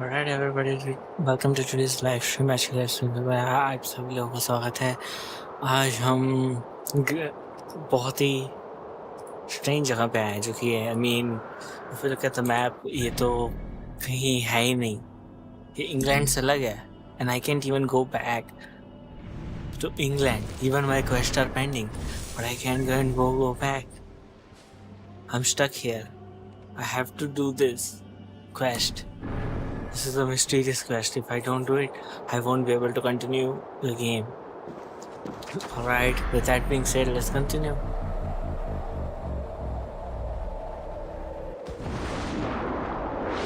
Alright everybody, welcome to today's live stream. आज की live stream में आप सभी लोगों का स्वागत है। आज हम बहुत ही स्ट्रेंज जगह पे आए हैं, जो कि है if you look at the map, ये तो कहीं है ही नहीं। ये इंग्लैंड से अलग है and I can't even go back to England. Even my quests are pending, but I can't go back. I'm stuck here. I have to do this quest. This is a mysterious quest. If I don't do it, I won't be able to continue the game. Alright, with that being said, let's continue.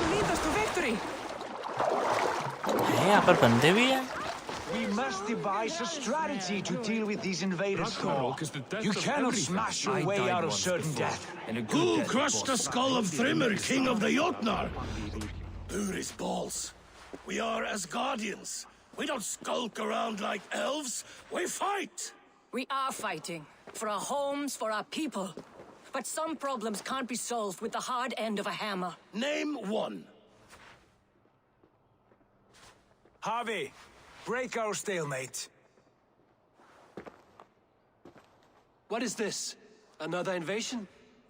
Lead us to victory! है यहाँ पर बंदे भी हैं? We must devise a strategy to deal with these invaders, Thor. You cannot smash your way out of certain death. Who crushed the skull of Thrimmer, king of the Jotnar? Buris balls. We are as guardians. We don't skulk around like elves. We fight! We are fighting. For our homes, for our people. But some problems can't be solved with the hard end of a hammer. Name one. Harvey, break our stalemate. What is this? Another invasion?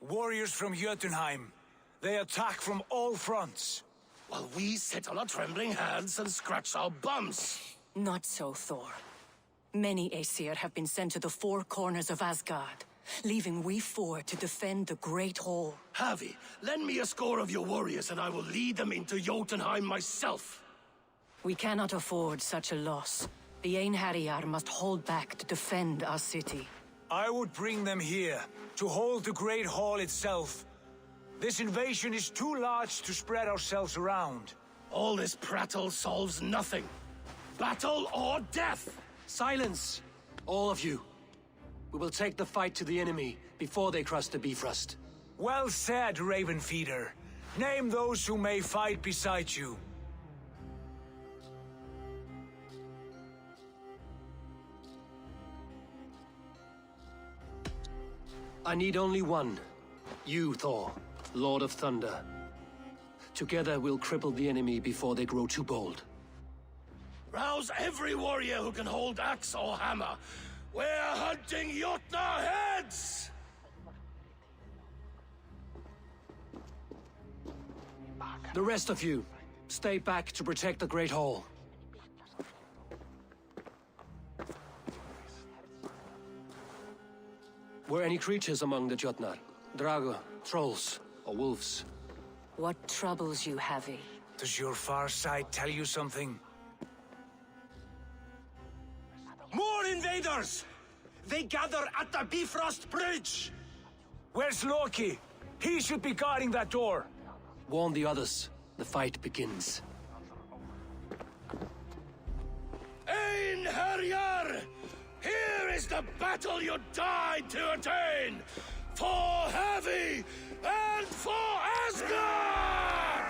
Warriors from Jotunheim. They attack from all fronts. While we sit on our trembling hands and scratch our bums. Not so, Thor. Many Aesir have been sent to the four corners of Asgard, leaving we four to defend the Great Hall. Harvey, lend me a score of your warriors and I will lead them into Jotunheim myself. We cannot afford such a loss. The Einherjar must hold back to defend our city. I would bring them here, to hold the Great Hall itself. This invasion is too large to spread ourselves around. All this prattle solves nothing. Battle or death! Silence! All of you. We will take the fight to the enemy before they cross the Bifrost. Well said, Ravenfeeder. Name those who may fight beside you. I need only one. You, Thor, Lord of Thunder. Together we'll cripple the enemy before they grow too bold. Rouse every warrior who can hold axe or hammer. We're hunting Jotnar heads! The rest of you, stay back to protect the Great Hall. Were any creatures among the Jotnar? Drago, trolls, or wolves? What troubles you, Havi? Does your far sight tell you something? More invaders! They gather at the Bifrost Bridge! Where's Loki? He should be guarding that door. Warn the others. The fight begins. Einherjar! Here is the battle you died to attain! For Havi and for Asgard!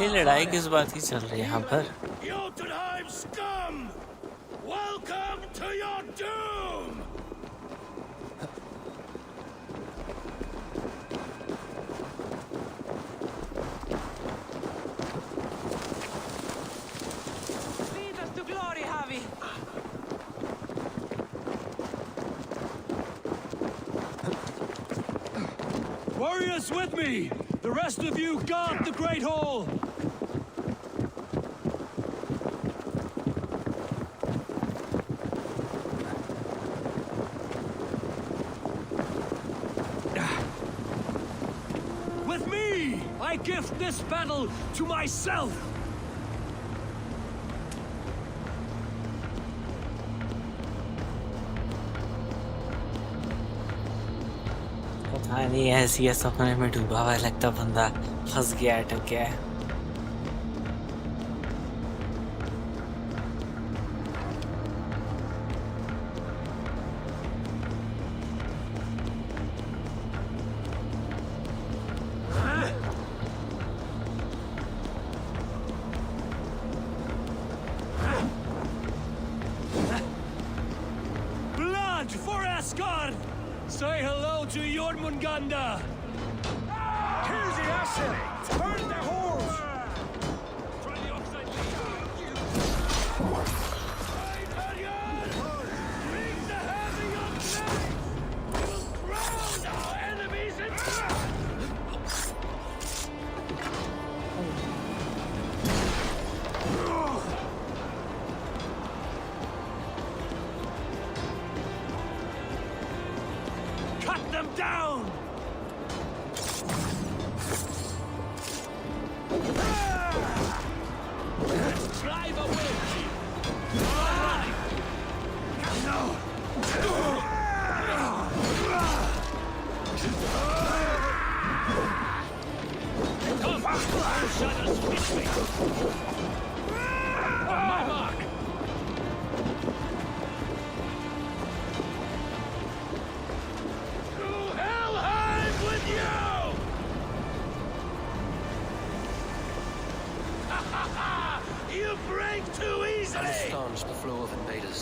ये लड़ाई किस बात की चल रही है यहाँ पर? Jotunheim scum! Welcome to your doom! Lead us to glory, Havi! Warriors with me! The rest of you guard the Great Hall! With me! I gift this battle to myself! पता नहीं, ऐसी सपने में डूबा हुआ लगता बंदा फंस गया, अटक गया है। Blood for Asgard! Say hello to Jormungandr! Kill the asset! Burn the holes! Try the outside Bring the heavy undead! We will drown our enemies in cut them down! Let's drive away! Come, shadows meet me! On my mark! To Helheim with you! You break too easily! I'll staunch the flow of invaders.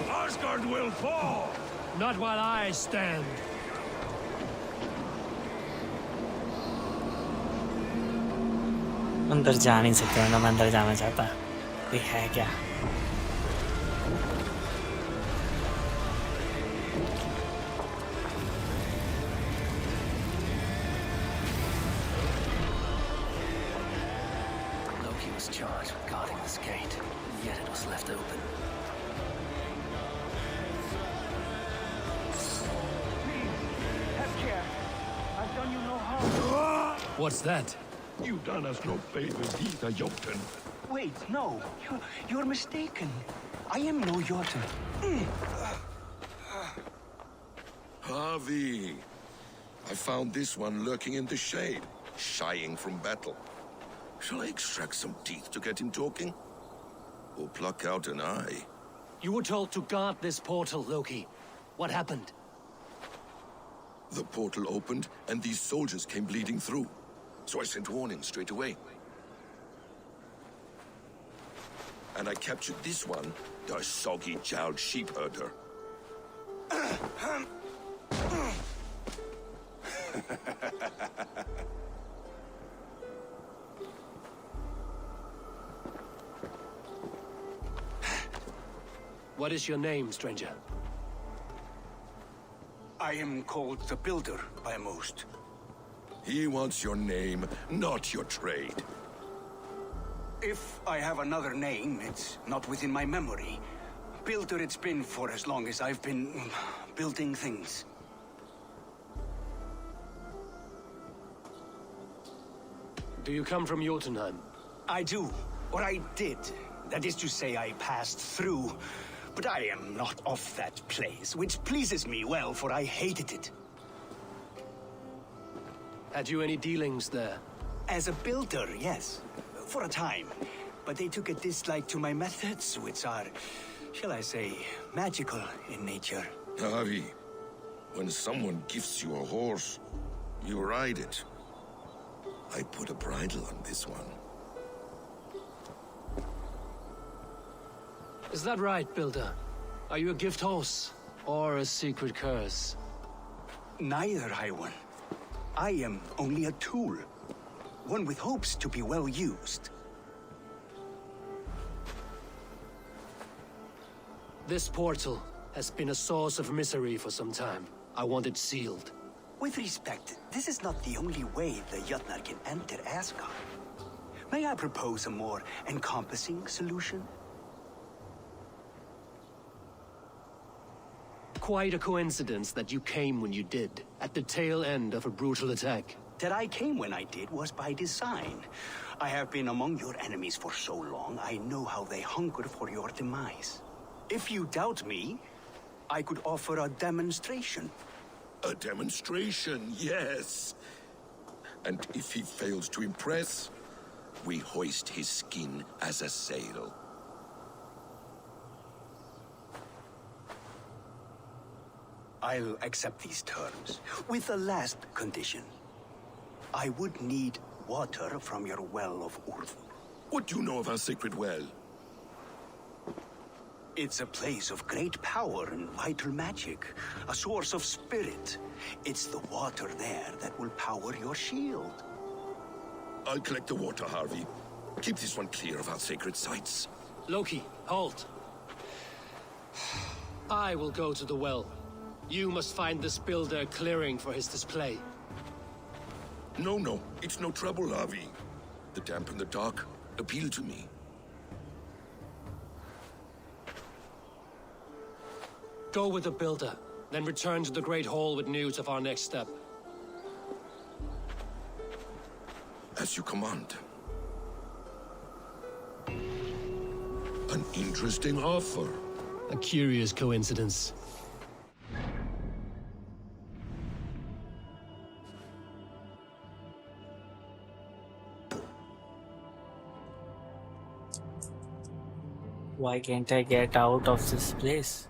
Asgard will fall! Not while I stand. अंदर जा नहीं सकते, ना मैं अंदर जाना चाहता। कोई है क्या? Loki was charged with guarding this gate, yet it was left open. Have care. I've done you no harm. What's that? You done us no favors either, Jotun. Wait, no. You're mistaken. I am no Jotun. Harvey. I found this one lurking in the shade, shying from battle. Shall I extract some teeth to get him talking? Or pluck out an eye? You were told to guard this portal, Loki. What happened? The portal opened, and these soldiers came bleeding through. So I sent warning straight away. And I captured this one, the soggy-jowled sheep herder. What is your name, stranger? I am called the Builder by most. He wants your name, not your trade. If I have another name, it's not within my memory. Builder it's been for as long as I've been building things. Do you come from Jotunheim? I do, or I did. That is to say, I passed through. But I am not of that place, which pleases me well, for I hated it. Had you any dealings there? As a builder, yes. For a time. But they took a dislike to my methods, which are, shall I say, magical in nature. Harvey, when someone gifts you a horse, you ride it. I put a bridle on this one. Is that right, Builder? Are you a gift horse? Or a secret curse? Neither, High One. I am only a tool. One with hopes to be well used. This portal has been a source of misery for some time. I want it sealed. With respect, this is not the only way the Jotnar can enter Asgard. May I propose a more encompassing solution? Quite a coincidence that you came when you did, at the tail end of a brutal attack. That I came when I did was by design. I have been among your enemies for so long, I know how they hunger for your demise. If you doubt me, I could offer a demonstration. A demonstration, yes. And if he fails to impress, we hoist his skin as a sail. I'll accept these terms, with a last condition. I would need water from your well of Urth. What do you know of our sacred well? It's a place of great power and vital magic, a source of spirit. It's the water there that will power your shield. I'll collect the water, Harvey. Keep this one clear of our sacred sites. Loki, halt. I will go to the well. You must find this builder clearing for his display. No, it's no trouble, Harvey. The damp and the dark appeal to me. Go with the builder, then return to the Great Hall with news of our next step. As you command. An interesting offer. A curious coincidence. Why can't I get out of this place?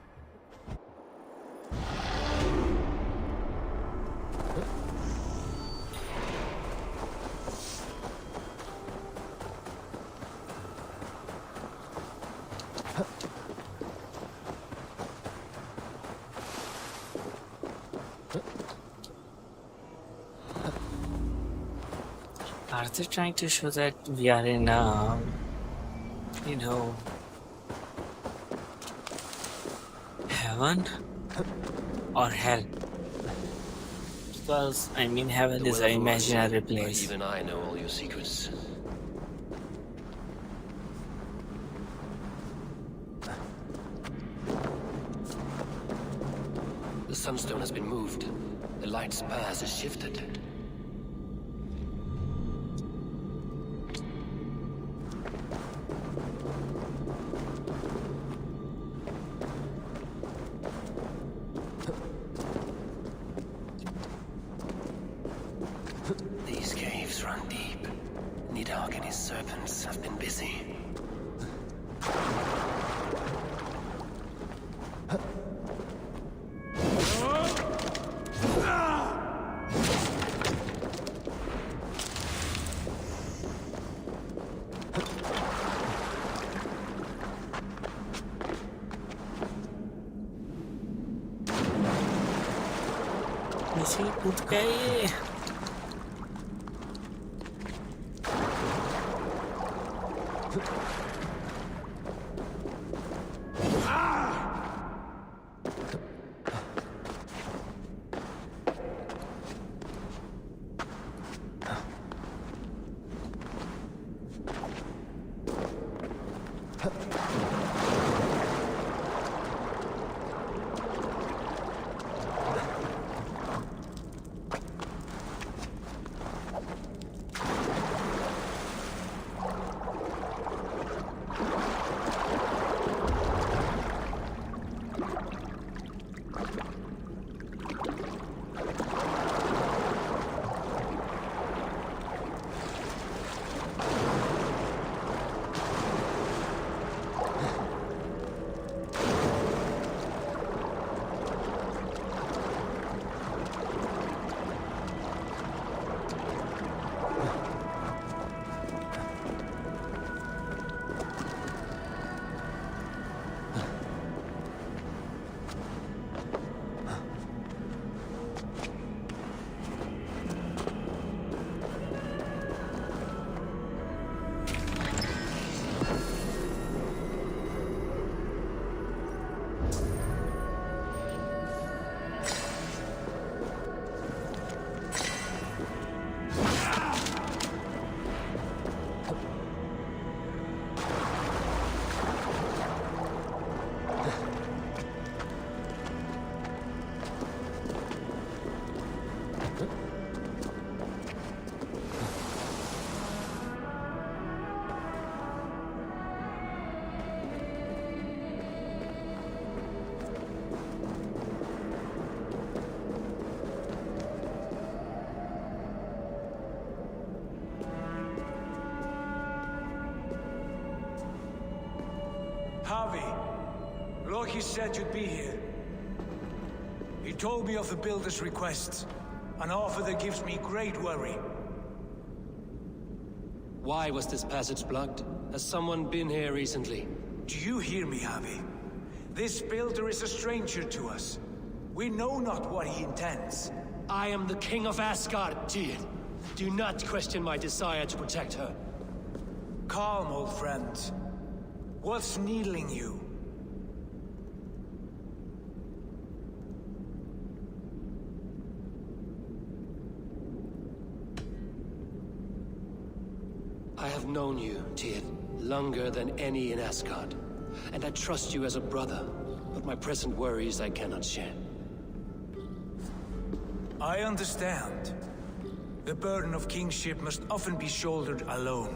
Are they trying to show that we are in heaven or hell? Because I mean, heaven is an imaginary place. Even I know all your secrets. The sunstone has been moved. The light's path is shifted. These caves run deep. Nidhogg and his serpents have been busy. नीचे कूद गए। Harvey, Loki said you'd be here. He told me of the Builder's requests, an offer that gives me great worry. Why was this passage blocked? Has someone been here recently? Do you hear me, Harvey? This builder is a stranger to us. We know not what he intends. I am the king of Asgard, Tyr. Do not question my desire to protect her. Calm, old friend. What's needling you? I have known you, Tyr, longer than any in Asgard. And I trust you as a brother, but my present worries I cannot share. I understand. The burden of kingship must often be shouldered alone.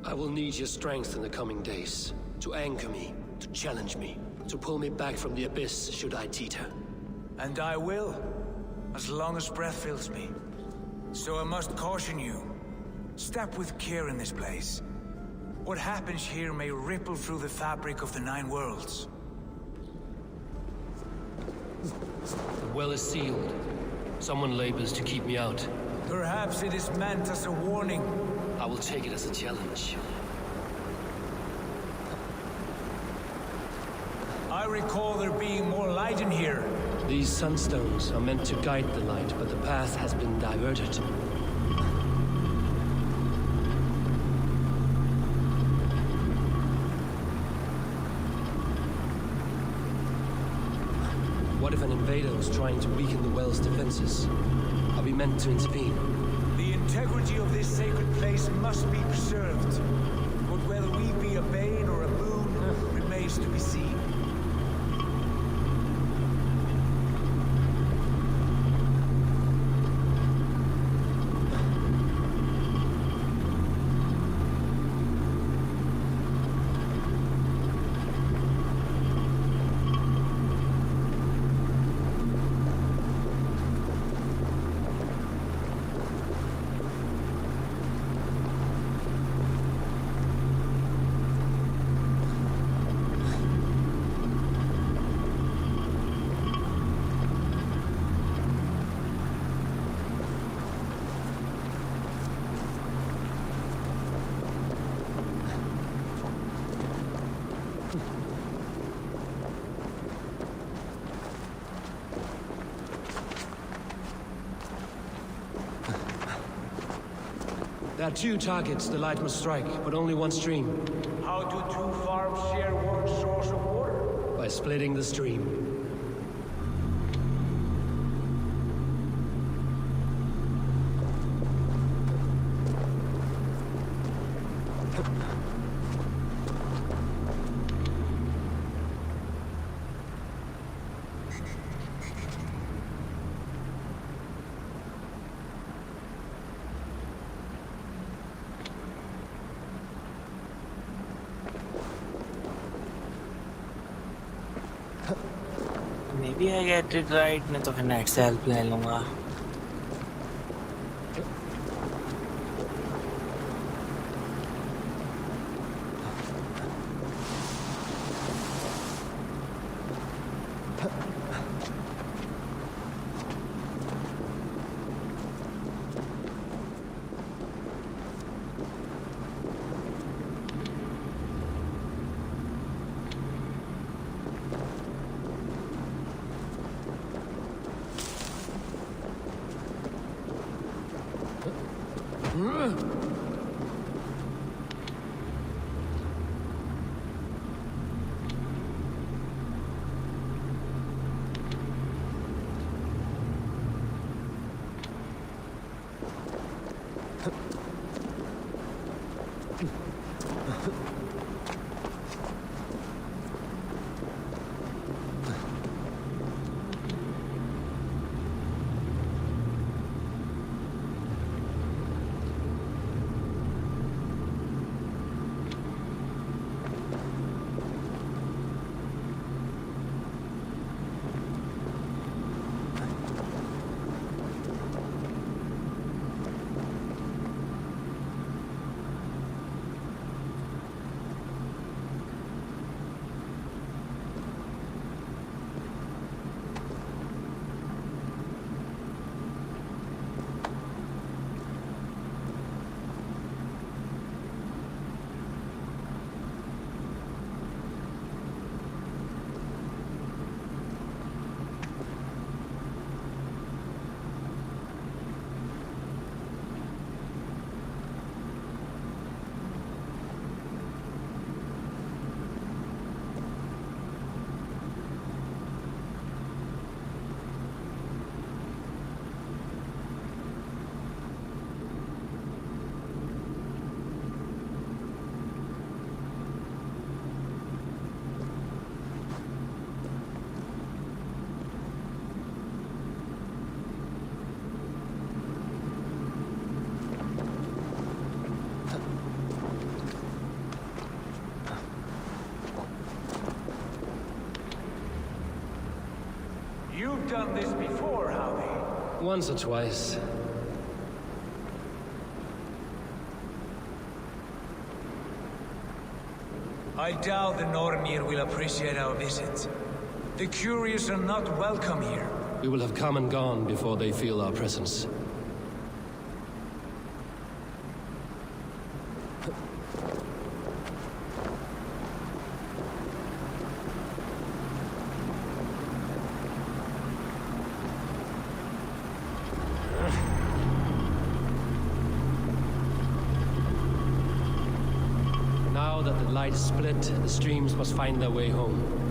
I will need your strength in the coming days. To anchor me, to challenge me, to pull me back from the abyss should I teeter. And I will, as long as breath fills me. So I must caution you. Step with care in this place. What happens here may ripple through the fabric of the Nine Worlds. The well is sealed. Someone labors to keep me out. Perhaps it is meant as a warning. I will take it as a challenge. I recall there being more light in here. These sunstones are meant to guide the light, but the path has been diverted. What if an invader was trying to weaken the well's defenses? Are we meant to intervene? The integrity of this sacred place must be preserved. But whether we be a bane or a boon remains to be seen. There are two targets the light must strike, but only one stream. How do two farms share one source of water? By splitting the stream. Maybe I get it right, नहीं तो फिर net से help ले लूँगा. done this before, Howie? Once or twice. I doubt the Nornir will appreciate our visit. The curious are not welcome here. We will have come and gone before they feel our presence. Now that the light is split, the streams must find their way home.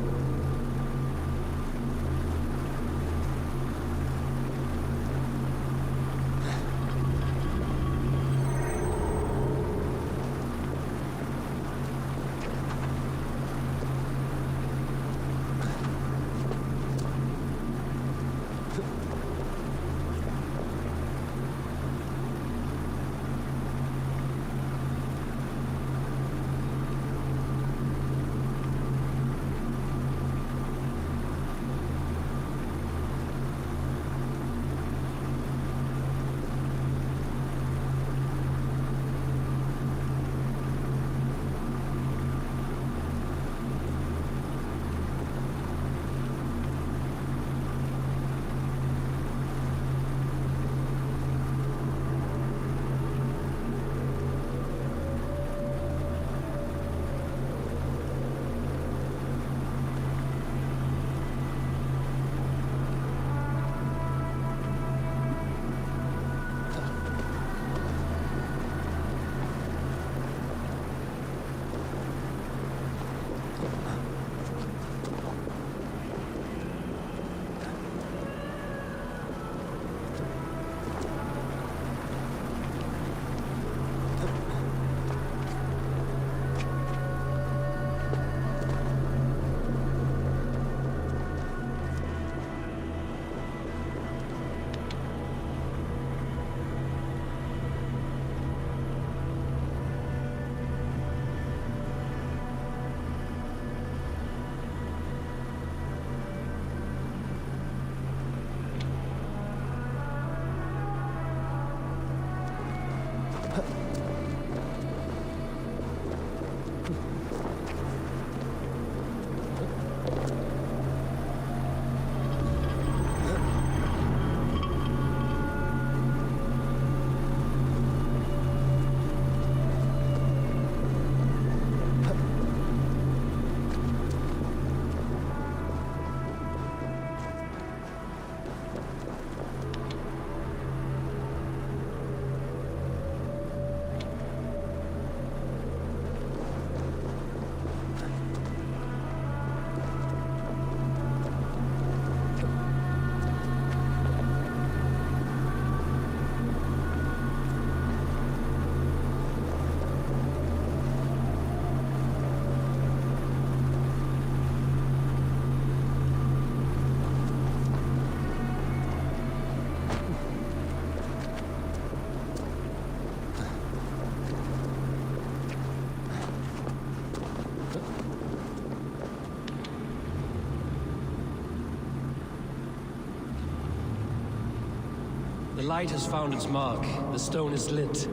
The light has found its mark. The stone is lit.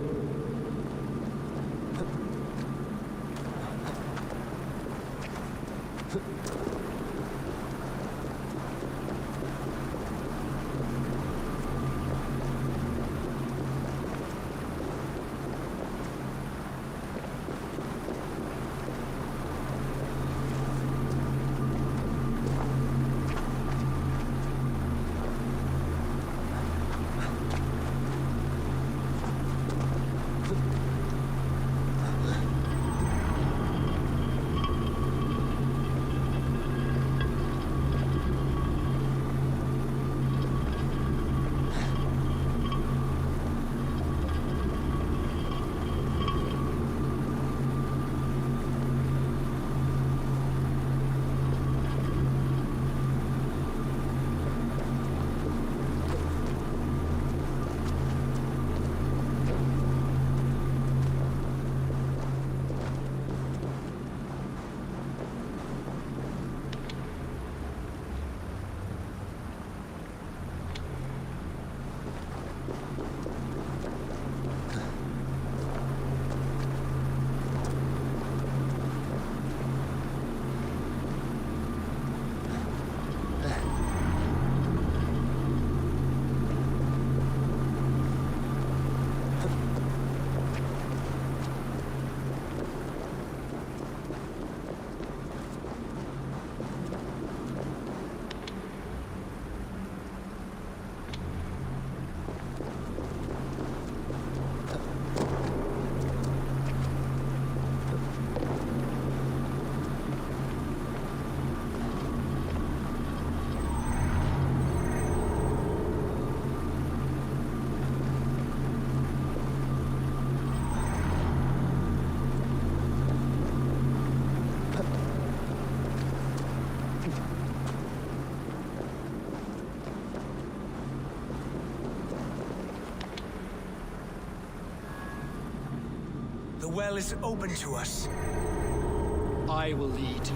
well is open to us. I will lead.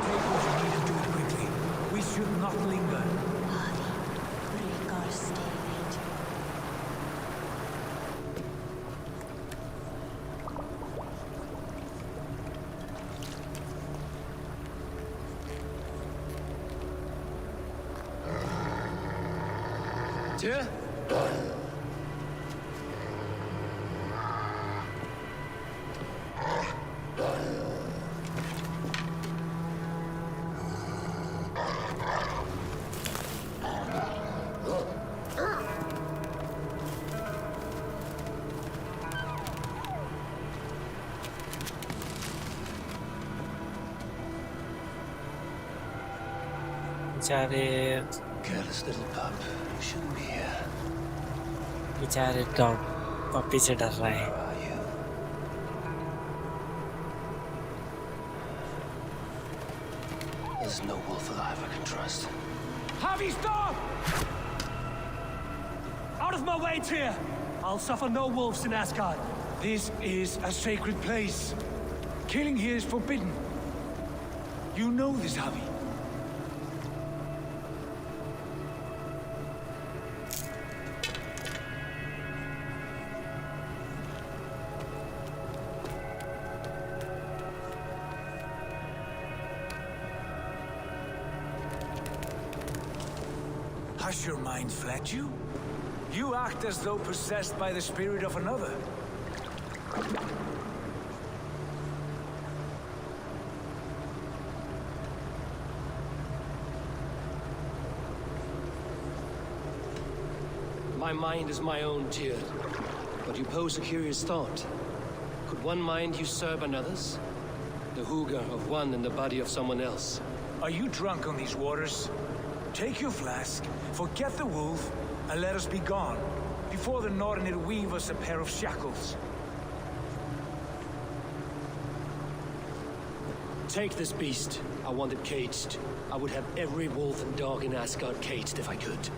Take what you need and do it quickly. We should not linger. Break our stalemate. Tyr? बेचारे Careless little pup. You shouldn't be here. बेचारे dog पप्पी से डर रहे हैं. Where are you? There's no wolf alive I can trust. Harvey, stop! Out of my way, Tyr! I'll suffer no wolves in Asgard. This is a sacred place. Killing here is forbidden. You know this, Javi. Has your mind fled you? You act as though possessed by the spirit of another. My mind is my own, Tyr. But you pose a curious thought. Could one mind usurp another's? The hooga of one in the body of someone else. Are you drunk on these waters? Take your flask, forget the wolf, and let us be gone, before the Nornir weave us a pair of shackles. Take this beast. I want it caged. I would have every wolf and dog in Asgard caged if I could.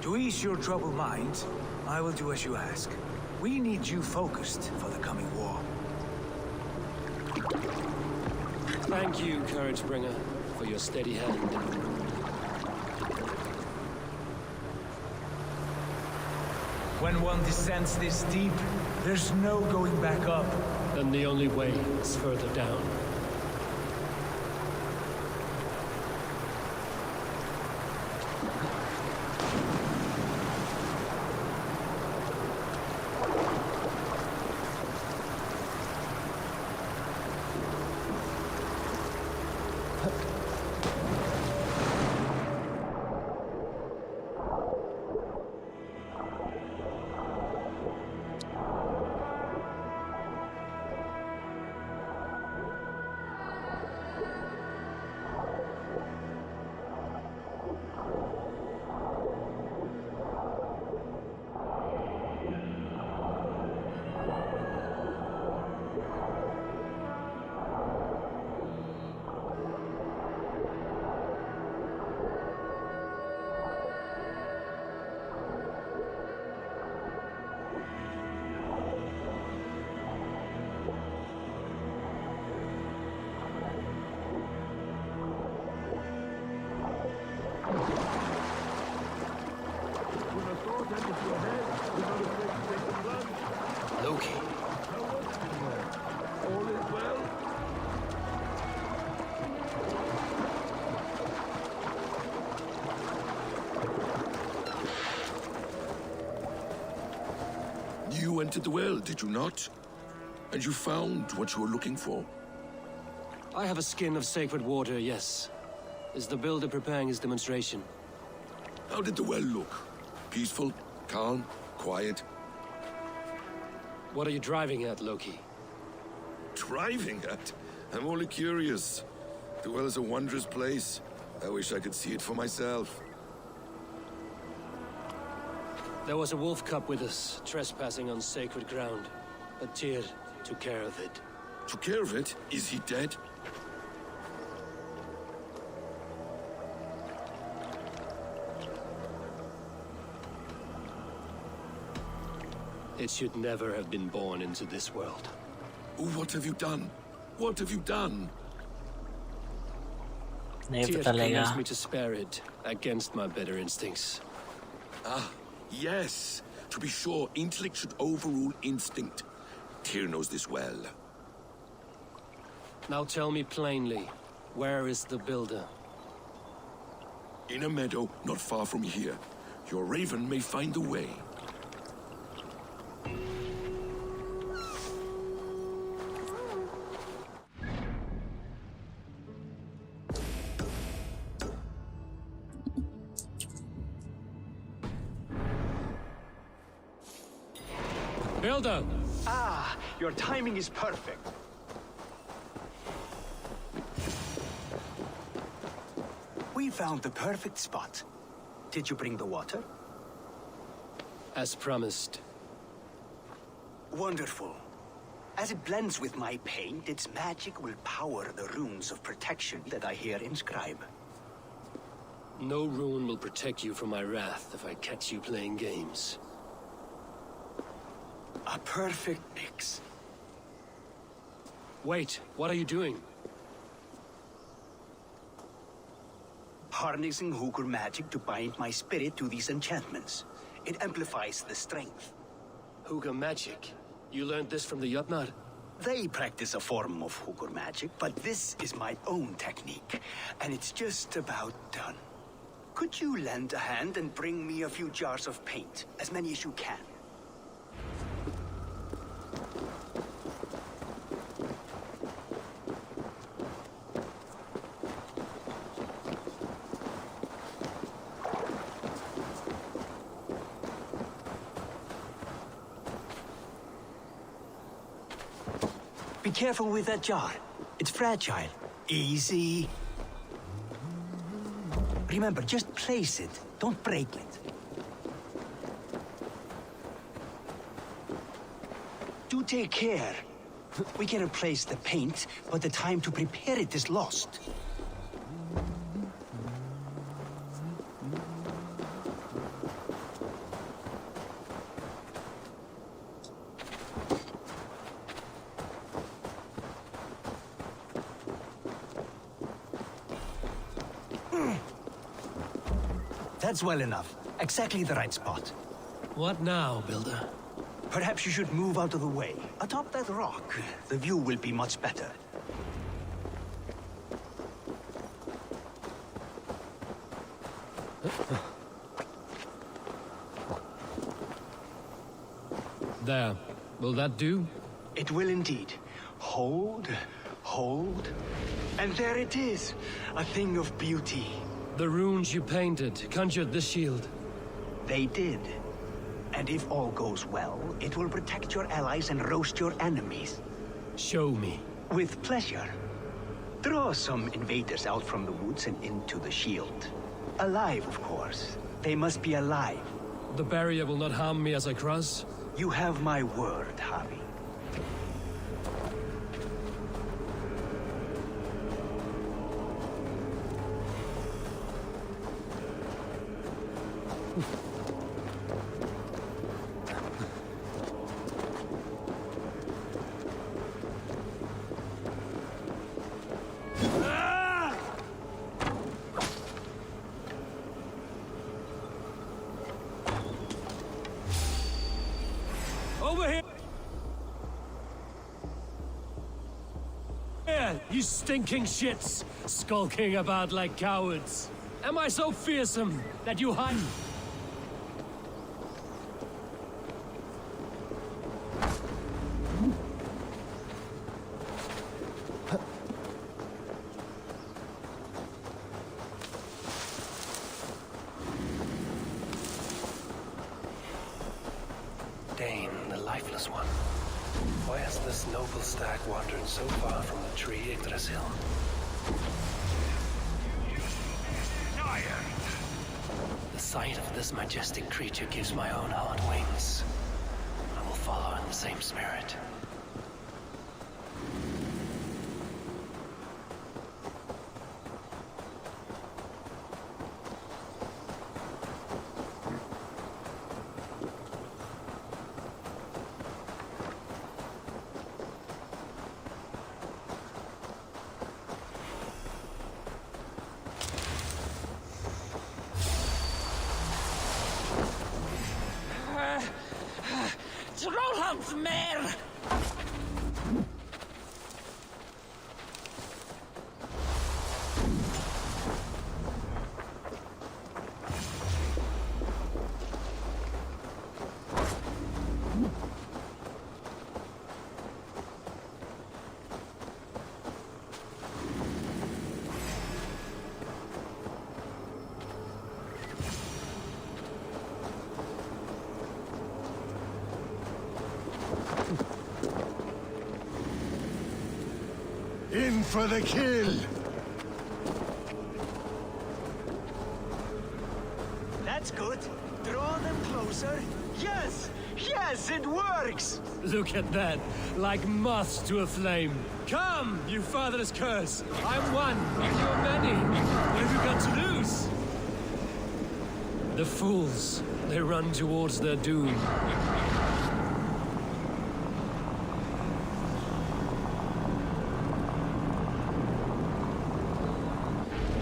To ease your troubled mind, I will do as you ask. We need you focused for the coming war. Thank you, Courage Bringer, for your steady hand. When one descends this deep, there's no going back up. Then the only way is further down. Loki. All is well? You entered the well, did you not? And you found what you were looking for? I have a skin of sacred water, yes. Is the builder preparing his demonstration? How did the well look? Peaceful? Calm? Quiet? What are you driving at, Loki? Driving at? I'm only curious. The well is a wondrous place. I wish I could see it for myself. There was a wolf cub with us, trespassing on sacred ground. But Tyr took care of it. Took care of it? Is he dead? It should never have been born into this world. Oh, what have you done? What have you done? नहीं Tyr पता लगेगा. convinced me to spare it, against my better instincts. Ah, yes. To be sure, intellect should overrule instinct. Tyr knows this well. Now tell me plainly, where is the builder? In a meadow not far from here. Your raven may find the way. Builder! Ah, your timing is perfect. We found the perfect spot. Did you bring the water? As promised. Wonderful. As it blends with my paint, its magic will power the runes of protection that I here inscribe. No rune will protect you from my wrath if I catch you playing games. A perfect mix. Wait, what are you doing? Harnessing Hooker magic to bind my spirit to these enchantments. It amplifies the strength. Hooga magic? You learned this from the Jotnar? They practice a form of Hooker magic, but this is my own technique, and it's just about done. Could you lend a hand and bring me a few jars of paint? As many as you can. Be careful with that jar. It's fragile. Easy. Remember, just place it. Don't break it. Do take care. We can replace the paint, but the time to prepare it is lost. That's well enough. Exactly the right spot. What now, Builder? Perhaps you should move out of the way. Atop that rock, the view will be much better. There. Will that do? It will indeed. Hold, hold, and there it is. A thing of beauty. The runes you painted conjured the shield. They did. And if all goes well, it will protect your allies and roast your enemies. Show me. With pleasure. Draw some invaders out from the woods and into the shield. Alive, of course. They must be alive. The barrier will not harm me as I cross? You have my word, Harry. Over here! Here, you stinking shits! Skulking about like cowards! Am I so fearsome that you hide? Dane, the lifeless one. Why has this noble stag wandered so far from the tree Yggdrasil? The sight of this majestic creature gives my own heart wings. I will follow in the same spirit. Trollhamnsmer! In for the kill! That's good. Draw them closer. Yes! Yes, it works! Look at that, like moths to a flame. Come, you fatherless curse! I'm one, and you're many. What have you got to lose? The fools, they run towards their doom.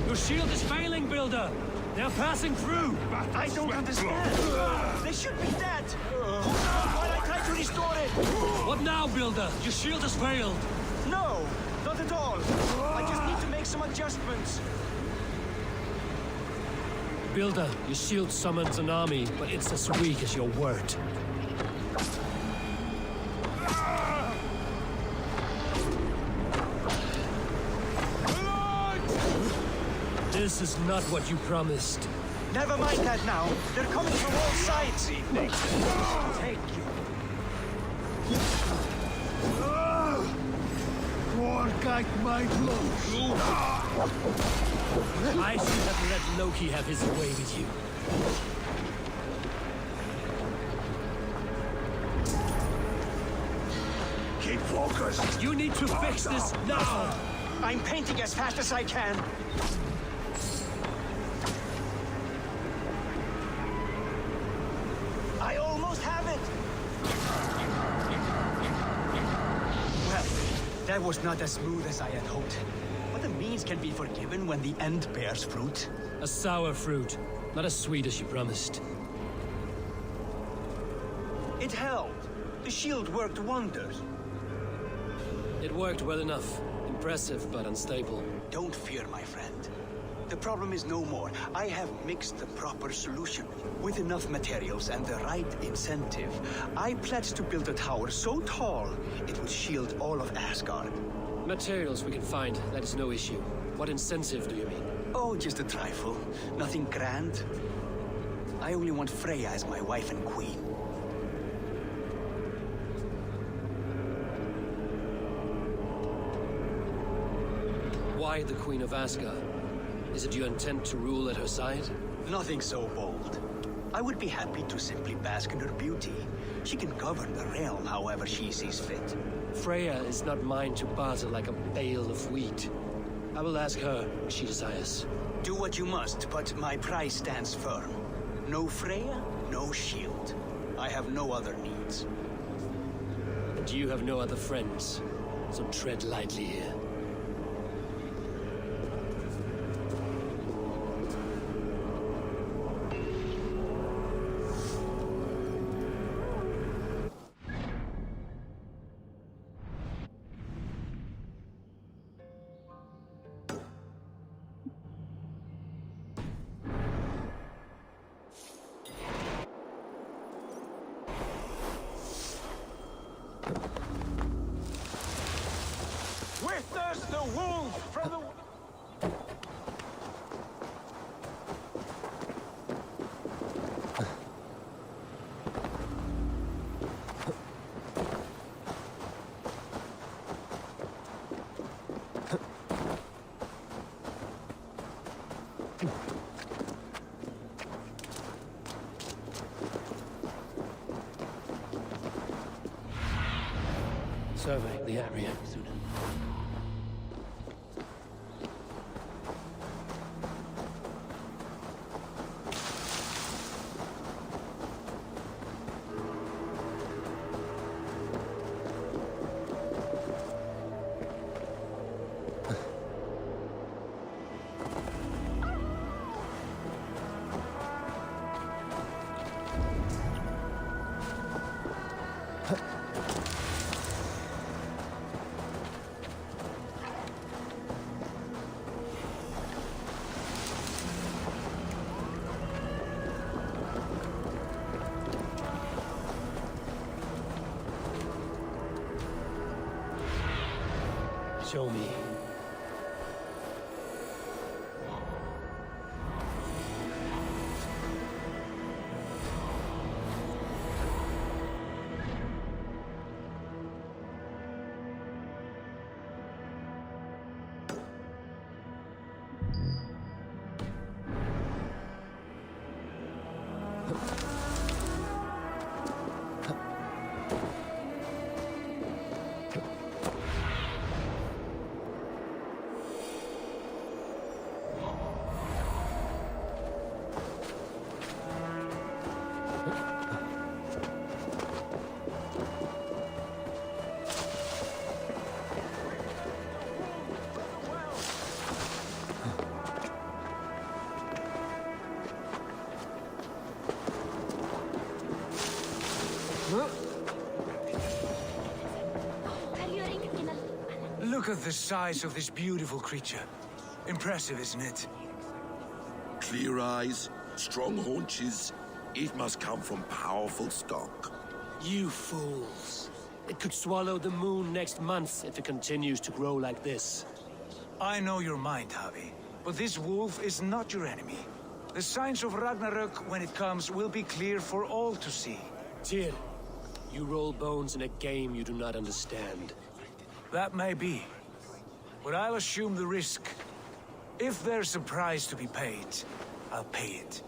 Your shield is failing, Builder! They're passing through! I don't understand. They should be dead. Hold on while I try to restore it. What now, Builder? Your shield has failed! No, not at all. I just need to make some adjustments. Builder, your shield summons an army, but it's as weak as your word. This is not what you promised. Never mind that now. They're coming from all sides. Take you. I should have let Loki have his way with you. Keep focused! You need to fix this now! I'm painting as fast as I can. I almost have it. Well, that was not as smooth as I had hoped. But the means can be forgiven when the end bears fruit. A sour fruit, not as sweet as you promised. It held. The shield worked wonders. It worked well enough. Impressive, but unstable. Don't fear, my friend. The problem is no more. I have mixed the proper solution. With enough materials and the right incentive, I pledge to build a tower so tall it would shield all of Asgard. Materials we can find, that is no issue. What incentive do you mean? Oh, just a trifle. Nothing grand. I only want Freya as my wife and queen. Why the Queen of Asgard? Is it your intent to rule at her side? Nothing so bold. I would be happy to simply bask in her beauty. She can govern the realm however she sees fit. Freya is not mine to barter like a bale of wheat. I will ask her what she desires. Do what you must, but my price stands firm. No Freya, no shield. I have no other needs. And you have no other friends, so tread lightly here. Witness the wolf from the... Survey the area. Show me. Look at the size of this beautiful creature. Impressive, isn't it? Clear eyes, strong haunches. It must come from powerful stock. You fools. It could swallow the moon next month if it continues to grow like this. I know your mind, Javi. But this wolf is not your enemy. The signs of Ragnarök, when it comes, will be clear for all to see. Tyr, you roll bones in a game you do not understand. That may be. But I'll assume the risk. If there's a price to be paid, I'll pay it.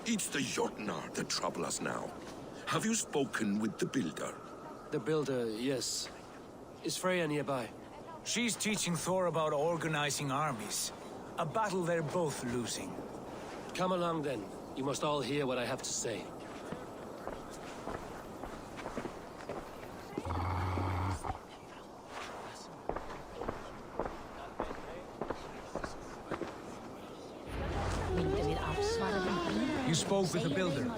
It's the Jotnar that trouble us now. Have you spoken with the builder? The builder, yes. Is Freya nearby? She's teaching Thor about organizing armies. A battle they're both losing. Come along then. You must all hear what I have to say. You spoke with the builder.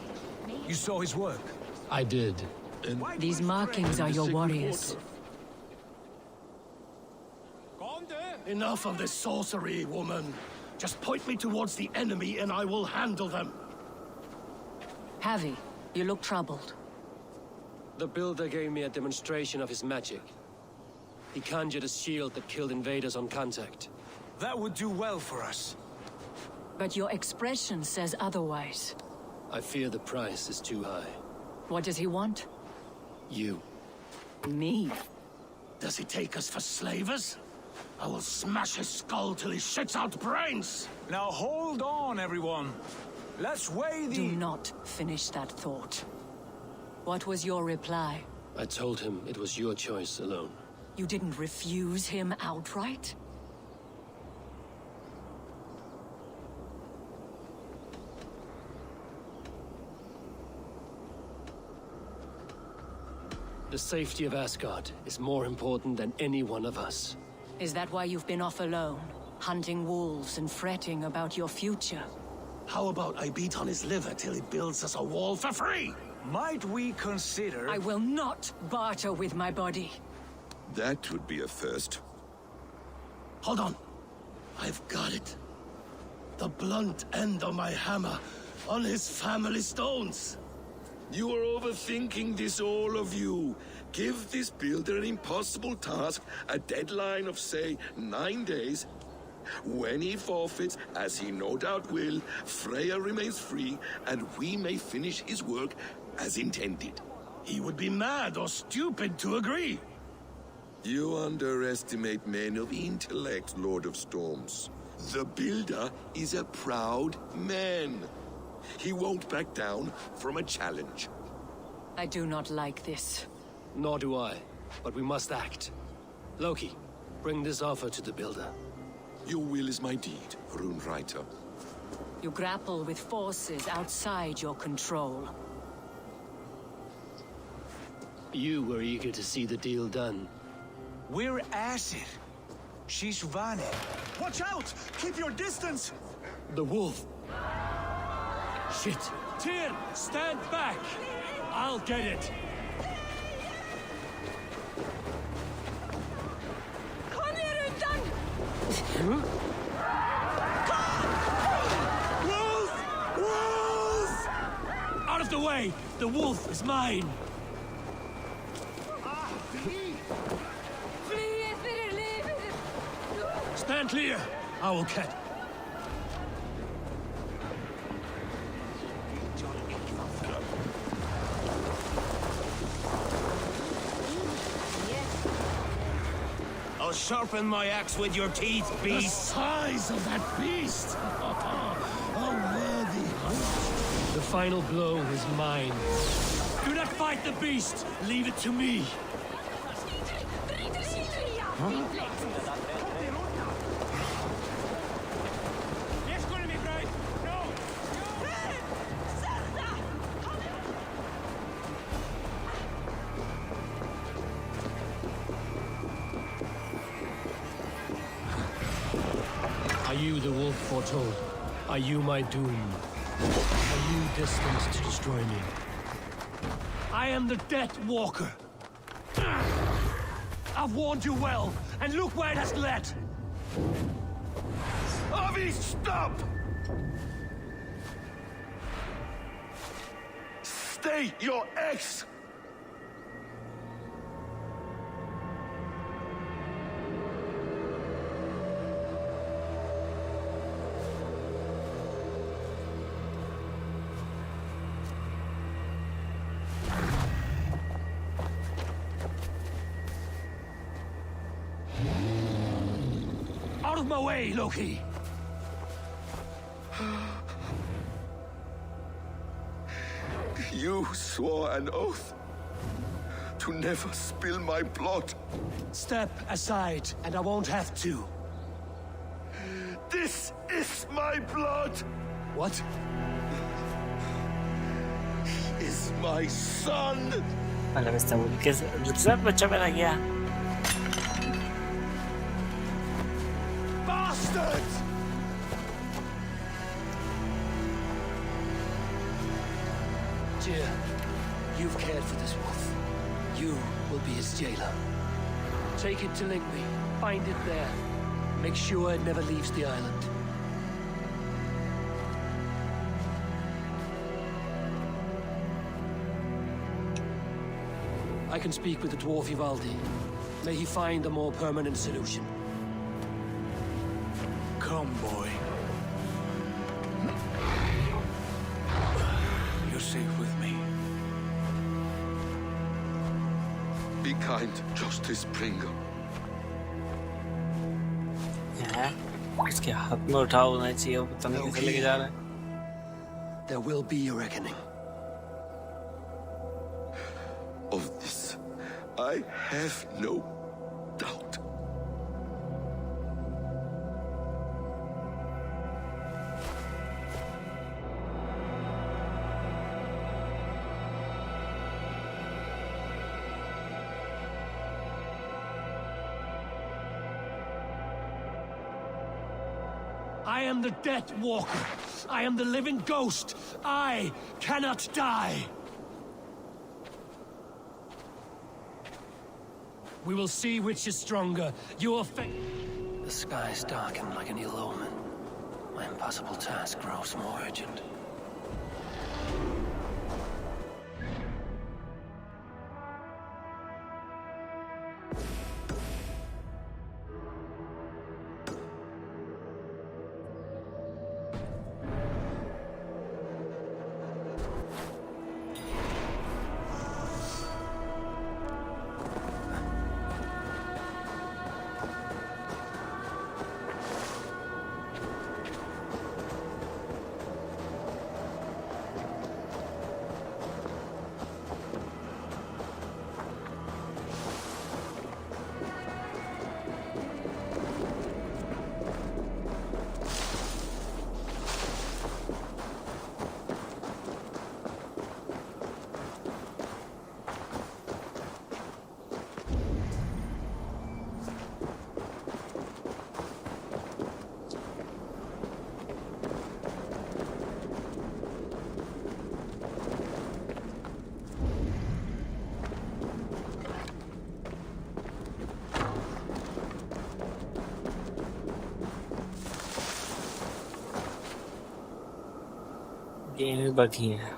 You saw his work. I did. These markings are your warriors. Enough of this sorcery, woman. Just point me towards the enemy and I will handle them. Javi, you look troubled. The builder gave me a demonstration of his magic. He conjured a shield that killed invaders on contact. That would do well for us. But your expression says otherwise. I fear the price is too high. What does he want? You. Me? Does he take us for slavers? I will smash his skull till he shits out brains! Now hold on, everyone. Let's weigh the... Do not finish that thought. What was your reply? I told him it was your choice alone. You didn't refuse him outright? The safety of Asgard is more important than any one of us. Is that why you've been off alone? Hunting wolves and fretting about your future? How about I beat on his liver till he builds us a wall for free? Might we consider... I will not barter with my body. That would be a first. Hold on. I've got it. The blunt end of my hammer on his family stones. You are overthinking this, all of you. Give this builder an impossible task, a deadline of, say, 9 days. When he forfeits, as he no doubt will, Freya remains free, and we may finish his work as intended. He would be mad or stupid to agree. You underestimate men of intellect, Lord of Storms. The builder is a proud man. He won't back down from a challenge. I do not like this. Nor do I. but we must act. Loki, bring this offer to the builder. Your will is my deed, Rune Writer. You grapple with forces outside your control. You were eager to see the deal done. We're at it. She's running. Watch out! Keep your distance! The wolf. Shit. Tyr, stand back! I'll get it. Kom her undan! Wolf! Wolf! Out of the way! The wolf is mine! Fly för livet! Stand clear! Owlcat. I'll sharpen my axe with your teeth, The beast! size of that beast! A worthy host. The final blow is mine. Do not fight the beast! Leave it to me! Are you the wolf foretold? Are you my doom? Are you destined to destroy me? I am the Death Walker. I've warned you well, and look where it has led. Avi, stop! Stay your axe! Out of my way, Loki! You swore an oath to never spill my blood. Step aside, and I won't have to. This is my blood! What? He is my son! Vale, me está muy... ¿Qué es? बच्चा मेरा गया. Bastard! Dear, you've cared for this wolf. You will be his jailer. Take it to Lingby. Find it there. Make sure it never leaves the island. I can speak with the dwarf Ivaldi. May he find a more permanent solution. Come, boy. You're safe with me. Be kind, Justice Bringer. है इसके हाथ में उठा होना चाहिए वो पता नहीं कैसे लेके जा रहा है There will be a reckoning. Of this, I have no doubt. I am the Death Walker. I am the living ghost. I cannot die. We will see which is stronger. Your fate. The skies darken like an ill omen. My impossible task grows more urgent. Game ही buggy है।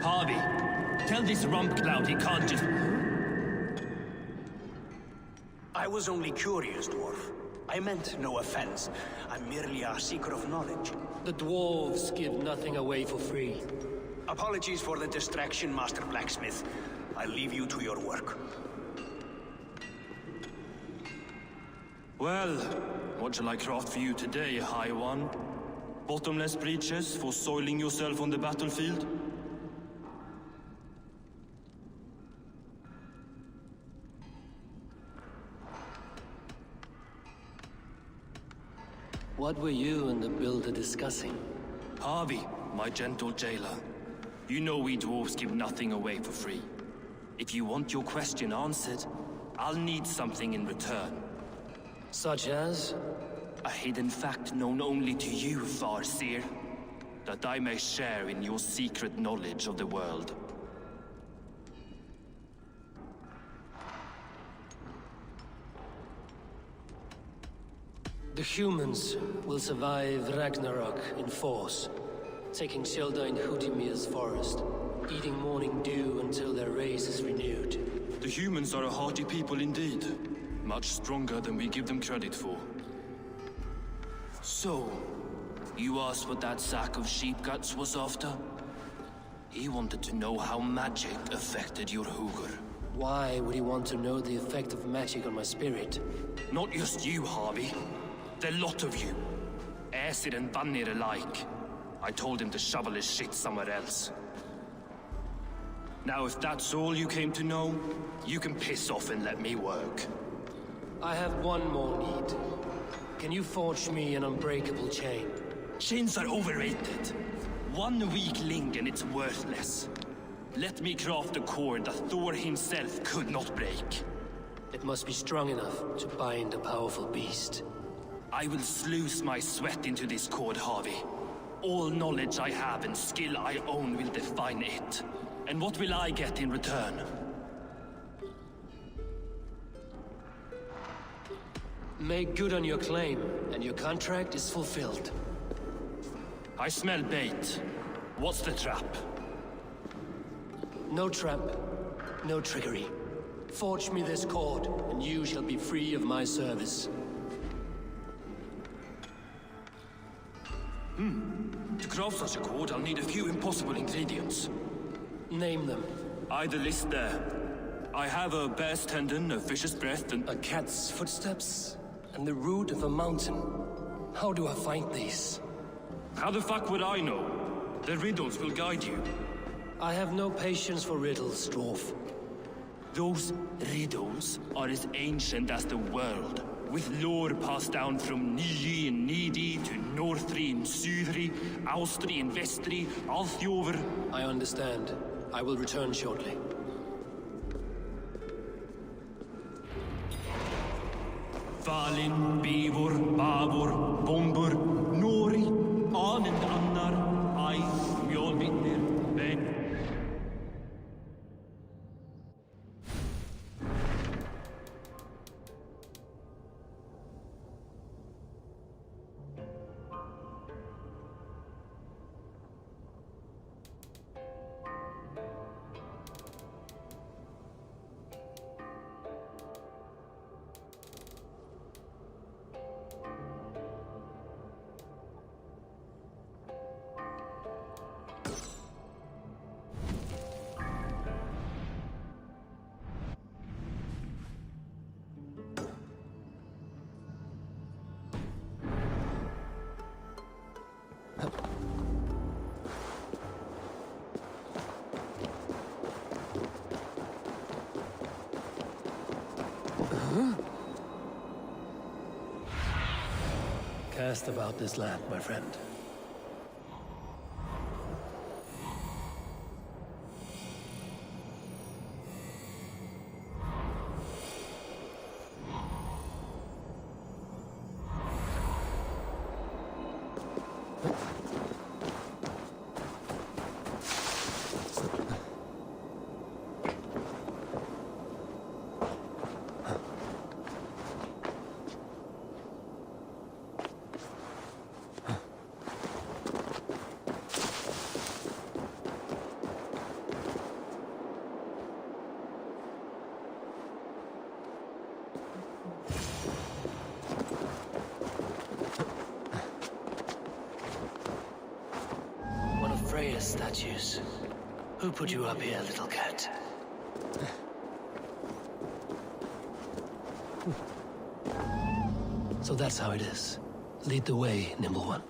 Harvey, tell this rump cloud he can't just... I was only curious, dwarf. I meant no offense. I'm merely a seeker of knowledge. The dwarves give nothing away for free. Apologies for the distraction, Master Blacksmith. I'll leave you to your work. Well, what shall I craft for you today, High One? Bottomless breeches for soiling yourself on the battlefield? What were you and the builder discussing? Harvey, my gentle jailer. You know we dwarves give nothing away for free. If you want your question answered, I'll need something in return. Such as? A hidden fact known only to you, Farseer. That I may share in your secret knowledge of the world. The humans will survive Ragnarok in force, taking shelter in Hutimir's forest, eating morning dew until their race is renewed. The humans are a hardy people indeed. Much stronger than we give them credit for. So, you asked what that sack of sheep guts was after? He wanted to know how magic affected your Hugr. Why would he want to know the effect of magic on my spirit? Not just you, Harvey. The lot of you. Aesir and Vanir alike. I told him to shovel his shit somewhere else. Now, if that's all you came to know, you can piss off and let me work. I have one more need. Can you forge me an unbreakable chain? Chains are overrated. One weak link and it's worthless. Let me craft a cord that Thor himself could not break. It must be strong enough to bind a powerful beast. I will sluice my sweat into this cord, Harvey. All knowledge I have and skill I own will define it. And what will I get in return? Make good on your claim, and your contract is fulfilled. I smell bait. What's the trap? No trap, no trickery. Forge me this cord, and you shall be free of my service. To craft such a cord, I'll need a few impossible ingredients. Name them. The list there. I have a bear's tendon, a fish's breath, and... A cat's footsteps, and the root of a mountain. How do I find these? How the fuck would I know? The riddles will guide you. I have no patience for riddles, dwarf. Those riddles are as ancient as the world, with lore passed down from Niji and Nidi to Northri and Sudri, Austri and Vestri, Althjover. I understand. I will return shortly. Svalin, Bivor, Bavor, Bombur, Nori, Anand Annar, Ai, Mjolvitnir, Ben. Cast about this land, my friend. Freya's statues. Who put you up here, little cat? So that's how it is. Lead the way, nimble one.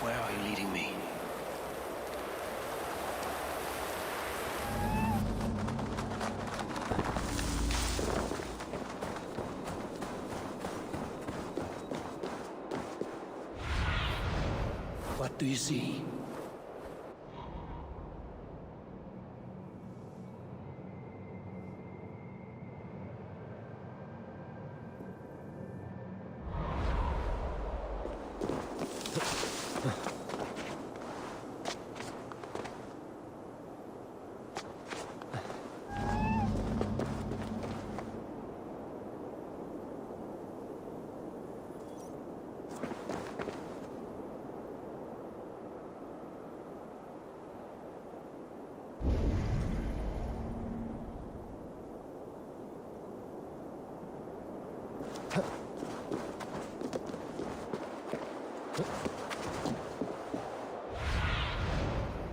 Where are you leading me? What do you see?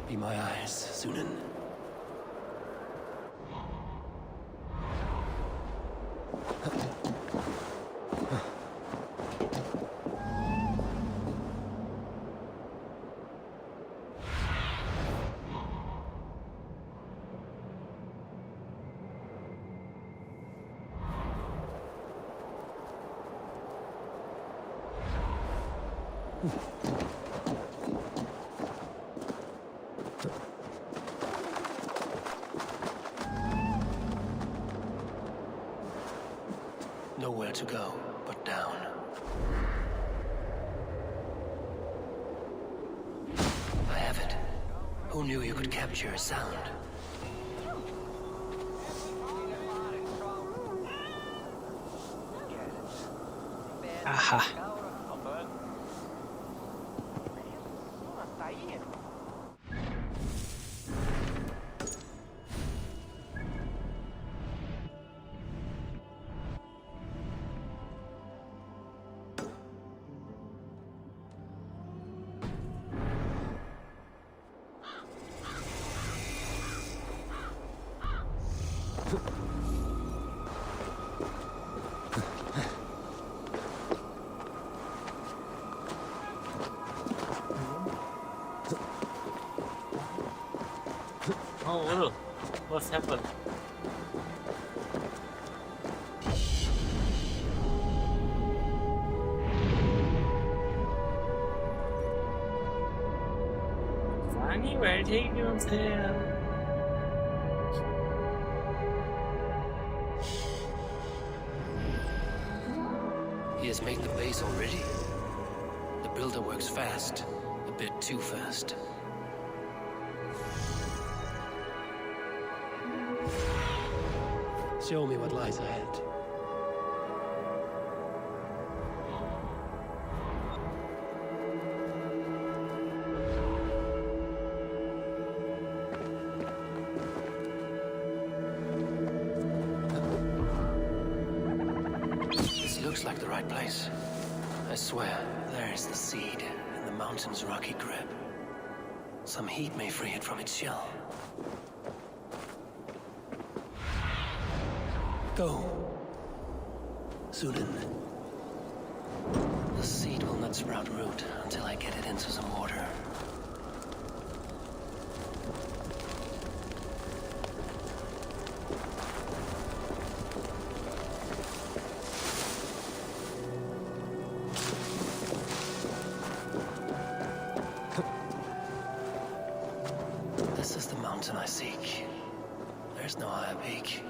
Be my eyes, Sunan. Nowhere to go but down. I have it. Who knew you could capture a sound? Aha. What's happened? Funny, where take you there? He has made the base already? The builder works fast. A bit too fast. Show me what lies ahead. This looks like the right place. I swear, there is the seed in the mountain's rocky grip. Some heat may free it from its shell. Go. Sunan. The seed will not sprout root until I get it into some water. This is the mountain I seek. There's no higher peak.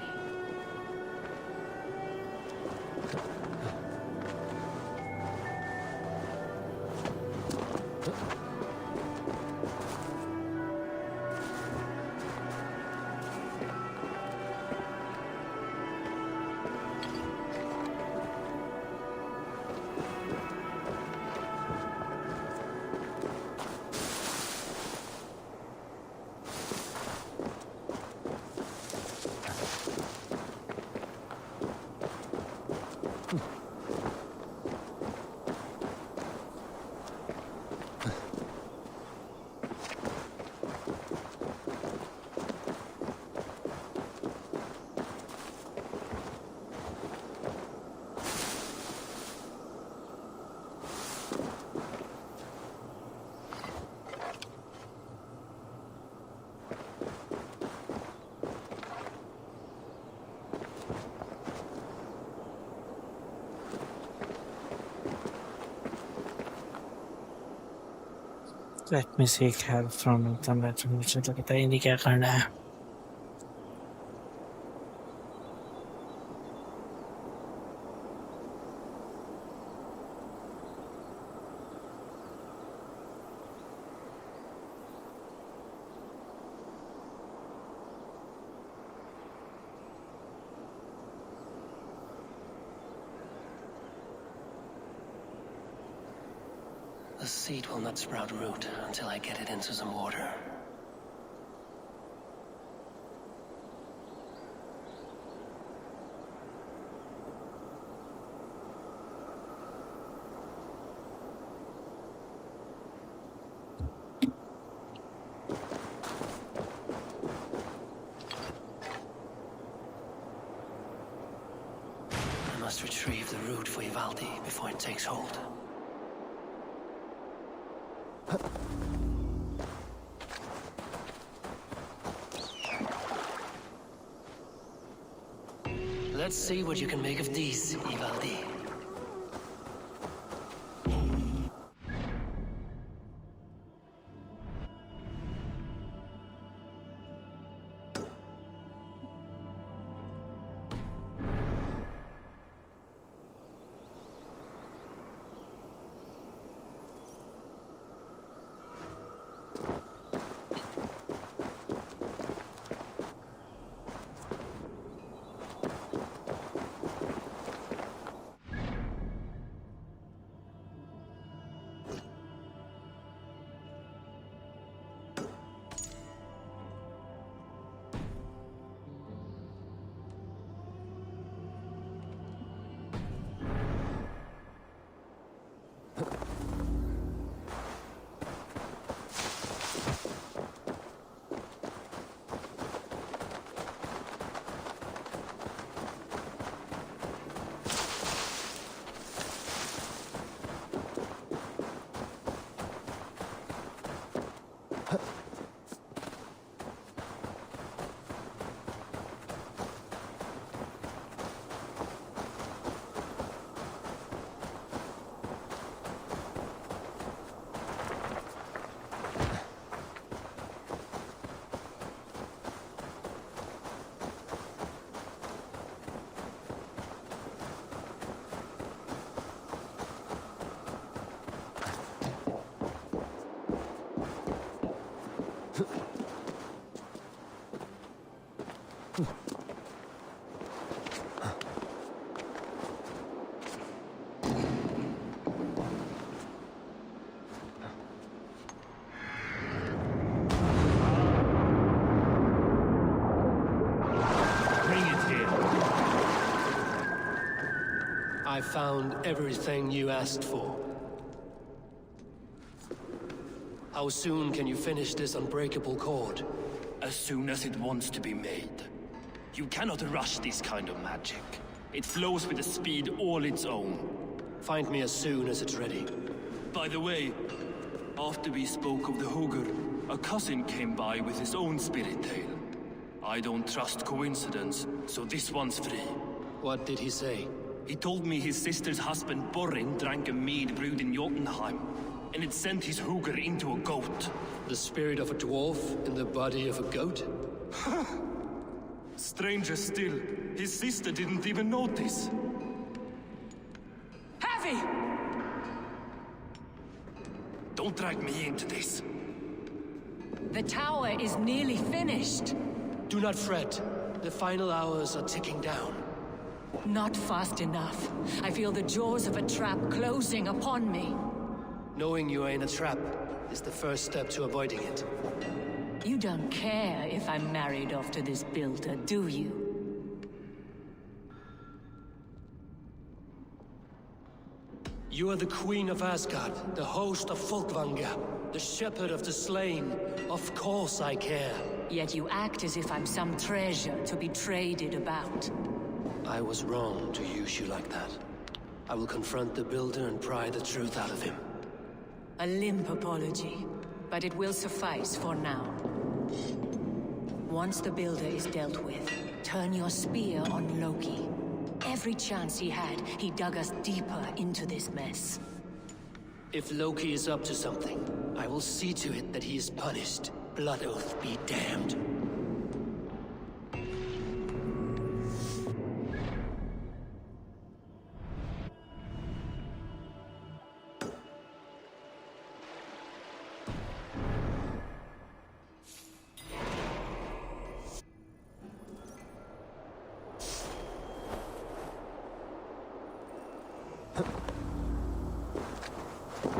Let me seek help from the bedroom. मुझे तो पता ही नहीं क्या करना है. The seed will not sprout root until I get it into some water. I must retrieve the root for Ivaldi before it takes hold. Let's see what you can make of these, Ivaldi. I found everything you asked for. How soon can you finish this unbreakable cord? As soon as it wants to be made. You cannot rush this kind of magic. It flows with a speed all its own. Find me as soon as it's ready. By the way, after we spoke of the Hugr, a cousin came by with his own spirit tale. I don't trust coincidence, so this one's free. What did he say? He told me his sister's husband Borin drank a mead brewed in Jotunheim, and it sent his Hugr into a goat. The spirit of a dwarf in the body of a goat? Stranger still, his sister didn't even notice. Heavy! Don't drag me into this. The tower is nearly finished. Do not fret. The final hours are ticking down. Not fast enough. I feel the jaws of a trap closing upon me. Knowing you are in a trap is the first step to avoiding it. You don't care if I'm married off to this builder, do you? You are the Queen of Asgard, the host of Folkvanga, the shepherd of the slain. Of course I care. Yet you act as if I'm some treasure to be traded about. I was wrong to use you like that. I will confront the builder and pry the truth out of him. A limp apology, but it will suffice for now. Once the builder is dealt with, turn your spear on Loki. Every chance he had, he dug us deeper into this mess. If Loki is up to something, I will see to it that he is punished. Blood Oath be damned.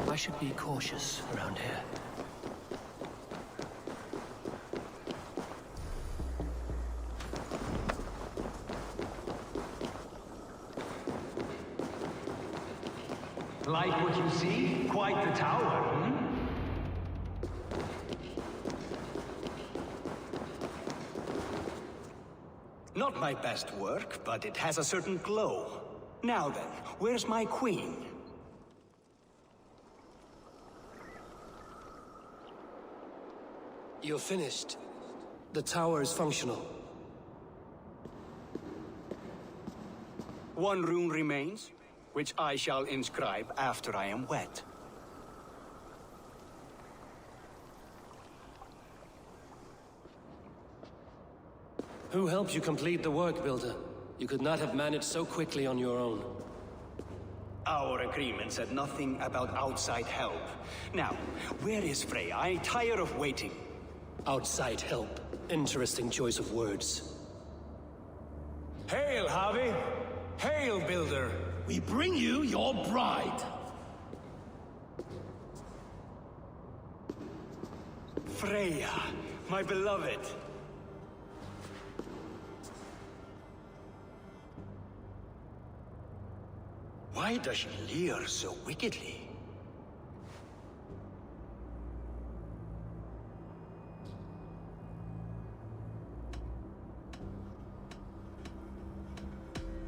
I should be cautious around here. Like what you see? Quite the tower, hmm? Not my best work, but it has a certain glow. Now then, where's my queen? You're finished. The tower is functional. One rune remains, which I shall inscribe after I am wed. Who helped you complete the work, Builder? You could not have managed so quickly on your own. Our agreement said nothing about outside help. Now, where is Freya? I tire of waiting. Outside help. Interesting choice of words. Hail, Harvey! Hail, Builder! We bring you your bride. Freya, my beloved. Why does she leer so wickedly?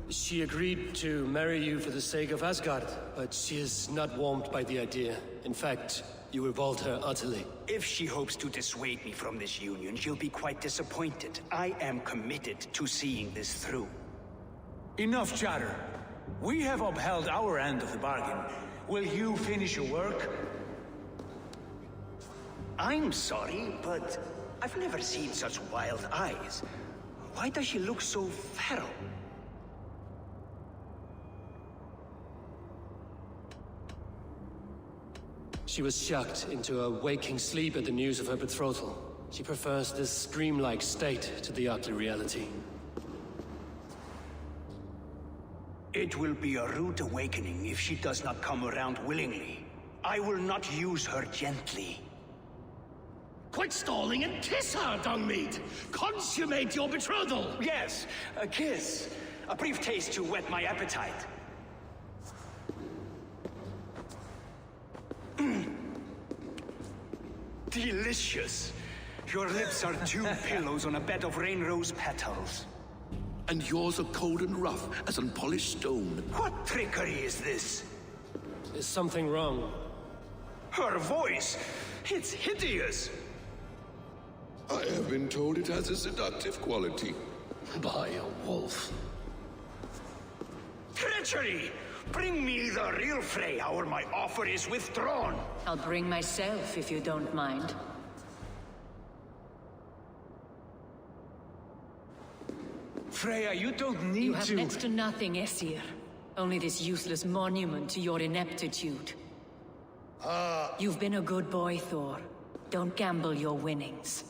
She agreed to marry you for the sake of Asgard, but she is not warmed by the idea. In fact, you revolt her utterly. If she hopes to dissuade me from this union, she'll be quite disappointed. I am committed to seeing this through. Enough chatter. We have upheld our end of the bargain. Will you finish your work? I'm sorry, but I've never seen such wild eyes. Why does she look so feral? She was shocked into a waking sleep at the news of her betrothal. She prefers this dreamlike state to the ugly reality. It will be a rude awakening if she does not come around willingly. I will not use her gently. Quit stalling and kiss her, Dungmeat! Consummate your betrothal! Yes, a kiss. A brief taste to whet my appetite. Delicious. Your lips are two pillows on a bed of rain rose petals. And yours are cold and rough as unpolished stone. What trickery is this? Is something wrong? Her voice! It's hideous! I have been told it has a seductive quality. By a wolf. Treachery! Bring me the real Freya or my offer is withdrawn! I'll bring myself if you don't mind. Freya, you don't need You have to... next to nothing, Aesir. Only this useless monument to your ineptitude. You've been a good boy, Thor. Don't gamble your winnings.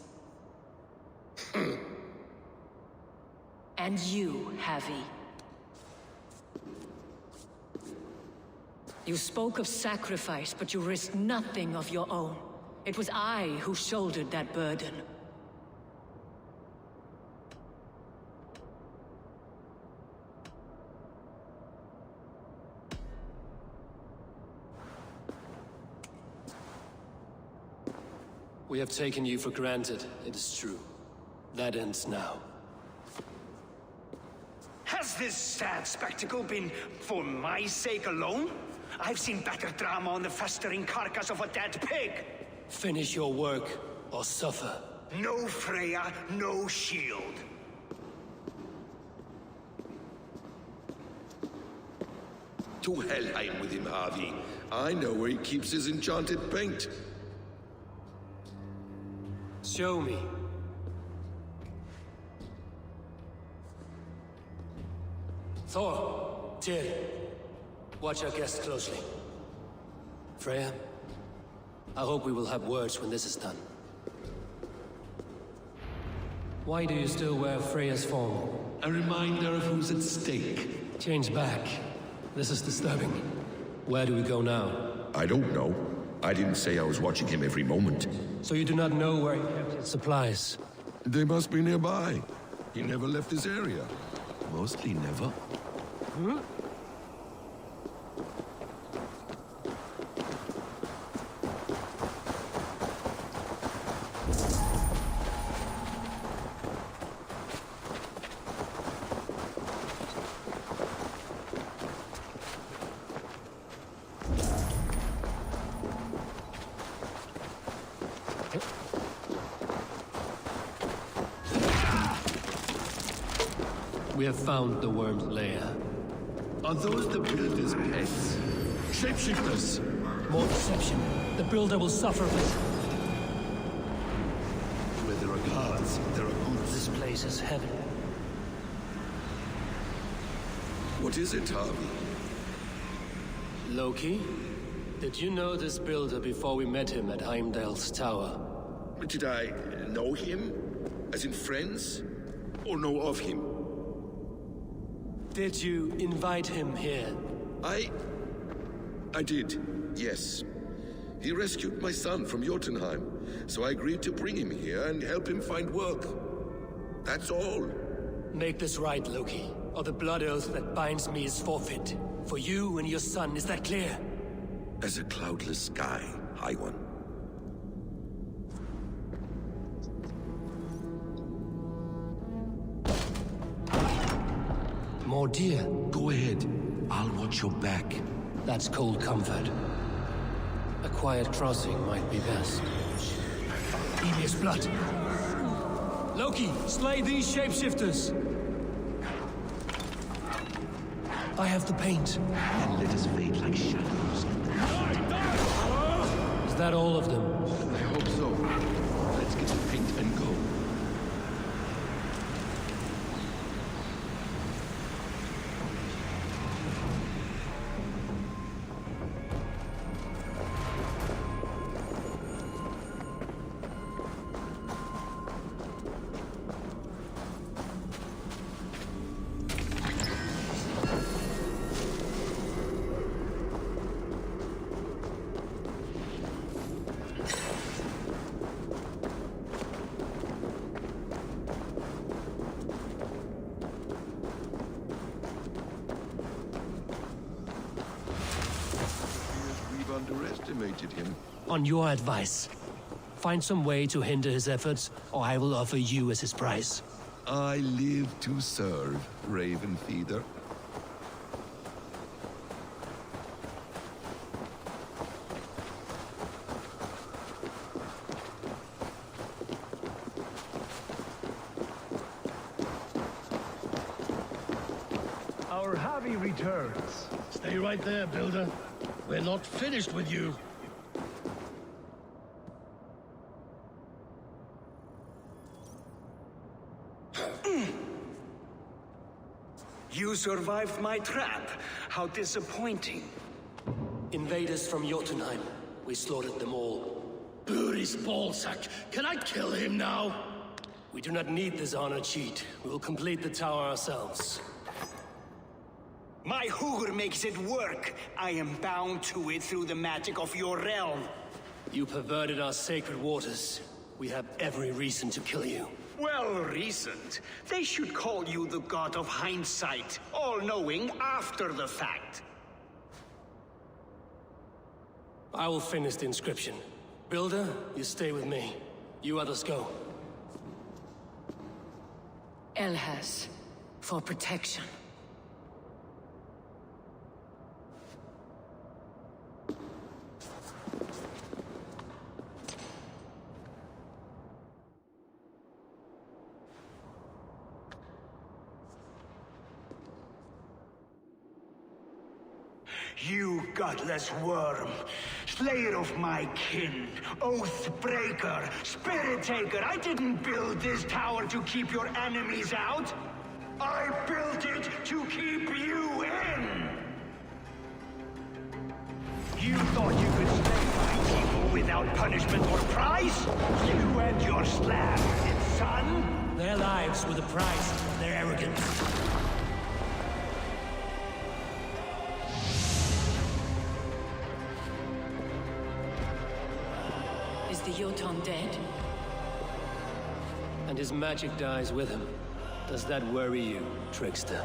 And you, Havi. You spoke of sacrifice, but you risked nothing of your own. It was I who shouldered that burden. We have taken you for granted, it is true. That ends now. Has this sad spectacle been for my sake alone? I've seen better drama on the festering carcass of a dead pig. Finish your work, or suffer. No Freya, no shield. To Helheim with him, Harvey. I know where he keeps his enchanted paint. Show me. Thor, Tyr, watch our guests closely. Freya, I hope we will have words when this is done. Why do you still wear Freya's form? A reminder of who's at stake. Change back. This is disturbing. Where do we go now? I don't know. I didn't say I was watching him every moment. So you do not know where he kept his supplies? They must be nearby. He never left this area. Mostly never. Hmm? We have found the worm's lair. Are those the builder's pets? Shapeshifters! More deception. The builder will suffer of it. Where there are guards, there are goods. This place is heaven. What is it, Harvey? Loki? Did you know this builder before we met him at Heimdall's tower? Did I know him? As in friends? Or know of him? Did you invite him here? I did, yes. He rescued my son from Jotunheim, so I agreed to bring him here and help him find work. That's all. Make this right, Loki, or the blood oath that binds me is forfeit. For you and your son, is that clear? As a cloudless sky, High One. More deer. Go ahead. I'll watch your back. That's cold comfort. A quiet crossing might be best. Evious blood. Loki, slay these shapeshifters. I have the paint. And let us fade like shadows. Is that all of them? I hope so. Let's get the paint and go. underestimated him. On your advice, find some way to hinder his efforts, or I will offer you as his prize. I live to serve, Raven Feeder. Our Javi returns. Stay right there, Builder. We're not finished with you. You survived my trap. How disappointing. Invaders from Jotunheim. We slaughtered them all. Buri's ballsack. Can I kill him now? We do not need this honor cheat. We will complete the tower ourselves. My horde makes it work. I am bound to it through the magic of your realm. You perverted our sacred waters. We have every reason to kill you. Well reasoned. They should call you the god of hindsight, all-knowing after the fact. I will finish the inscription. Builder, you stay with me. You others go. Elhas, for protection. You godless worm, slayer of my kin, oath breaker, spirit taker, I didn't build this tower to keep your enemies out. I built it to keep you in. You thought you could slay my people without punishment or prize? You and your slab-headed son? Their lives were the price of their arrogance. Is the Jotun dead? And his magic dies with him. Does that worry you, trickster?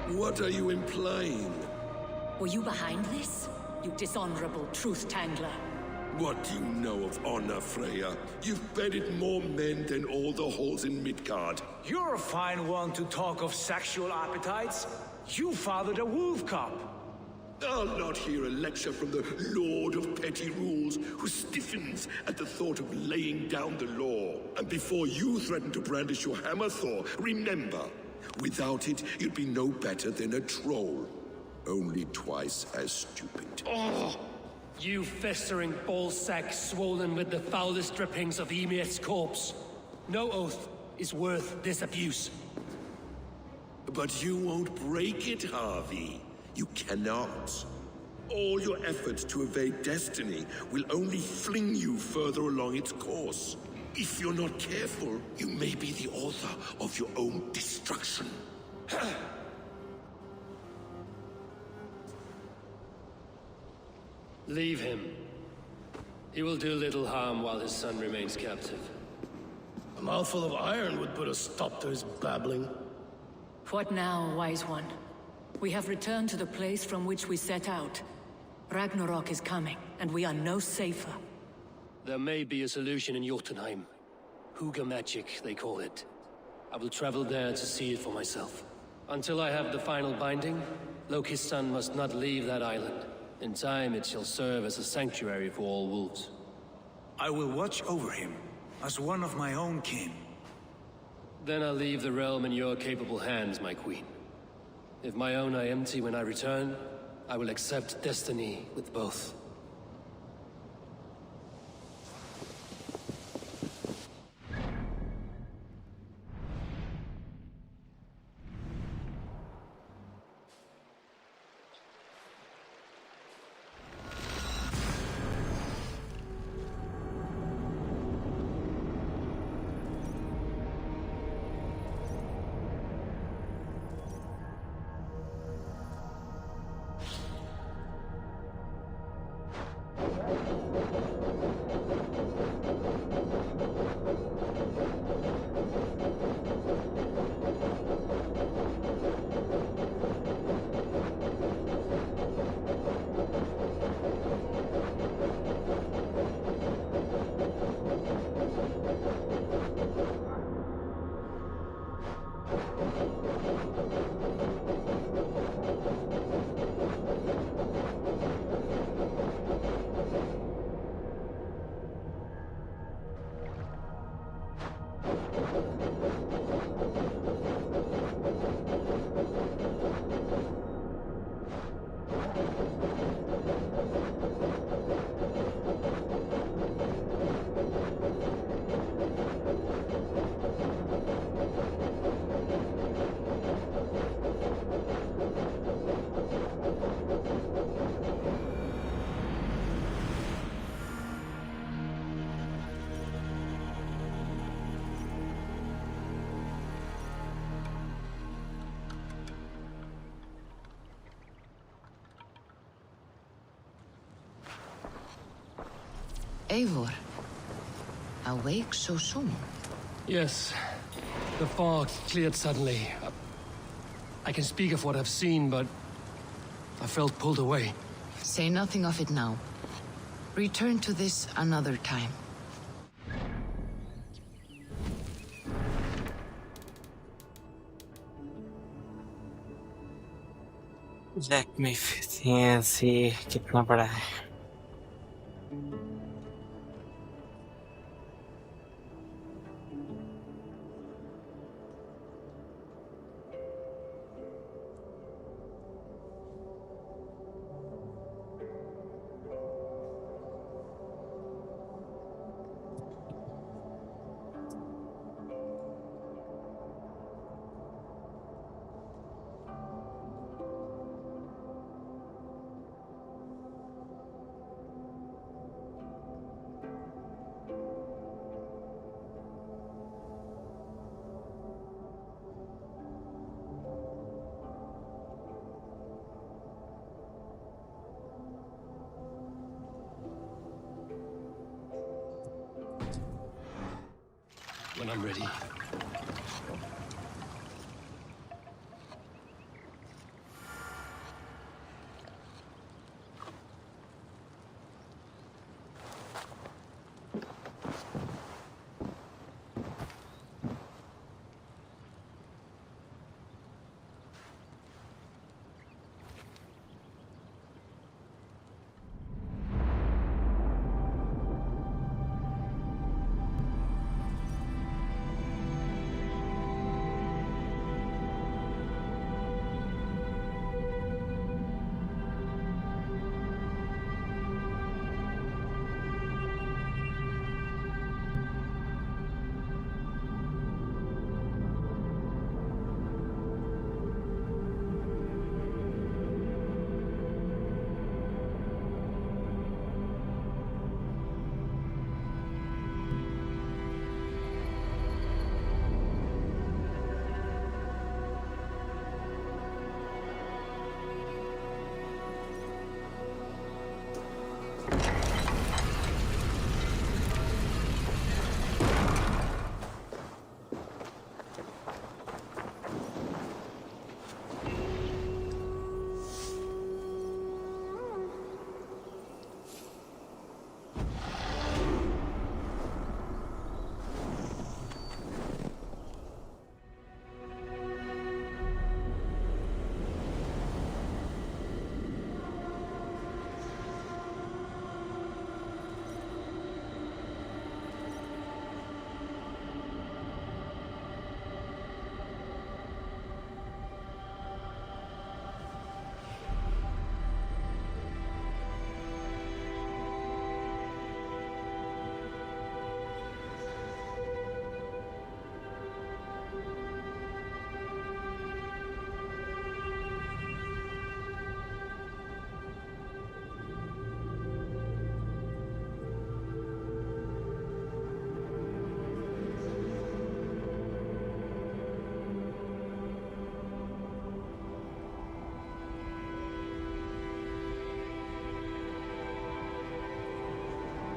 What are you implying? Were you behind this? You dishonorable truth-tangler. What do you know of honor, Freya? You've bedded more men than all the halls in Midgard. You're a fine one to talk of sexual appetites. You fathered a wolf cub. I'll not hear a lecture from the Lord of Petty Rules, who stiffens at the thought of laying down the law. And before you threaten to brandish your hammer, Thor, remember, without it, you'd be no better than a troll. Only twice as stupid. Oh! You festering ballsack swollen with the foulest drippings of Ymir's corpse. No oath is worth this abuse. But you won't break it, Harvey. You cannot. All your efforts to evade destiny will only fling you further along its course. If you're not careful, you may be the author of your own destruction. Leave him. He will do little harm while his son remains captive. A mouthful of iron would put a stop to his babbling. What now, wise one? We have returned to the place from which we set out. Ragnarok is coming, and we are no safer. There may be a solution in Jotunheim. Hugger magic, they call it. I will travel there to see it for myself. Until I have the final binding, Loki's son must not leave that island. In time, it shall serve as a sanctuary for all wolves. I will watch over him, as one of my own kin. Then I'll leave the realm in your capable hands, my queen. If my own are empty when I return, I will accept destiny with both. Eivor, awake so soon? Yes. The fog cleared suddenly. I can speak of what I've seen, but I felt pulled away. Say nothing of it now. Return to this another time. Let me see कितना बड़ा है. When I'm ready.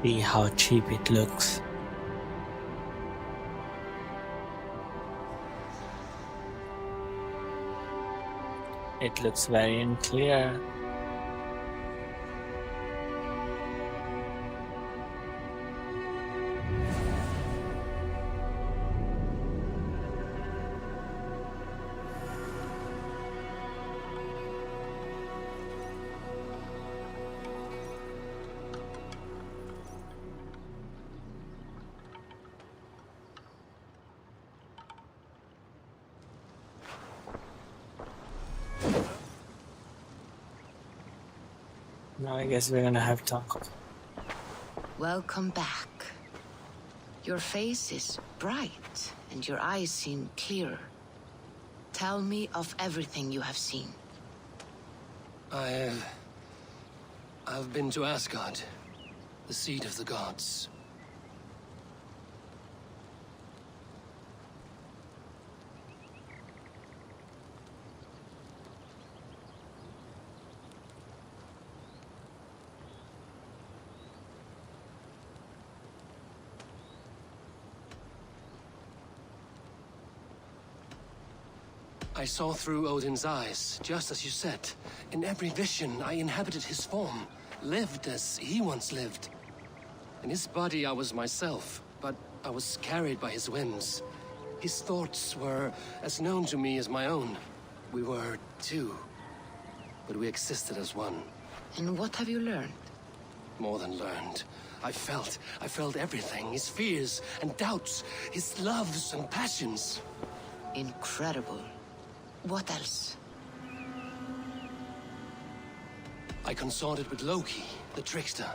See how cheap it looks. It looks very unclear. Now I guess we're gonna have talk. Welcome back. Your face is bright, and your eyes seem clearer. Tell me of everything you have seen. I've been to Asgard, the seat of the gods. I saw through Odin's eyes, just as you said. In every vision, I inhabited his form, lived as he once lived. In his body, I was myself, but I was carried by his whims. His thoughts were as known to me as my own. We were two, but we existed as one. And what have you learned? More than learned. I felt everything. His fears and doubts, his loves and passions. Incredible. What else? I consorted with Loki, the trickster.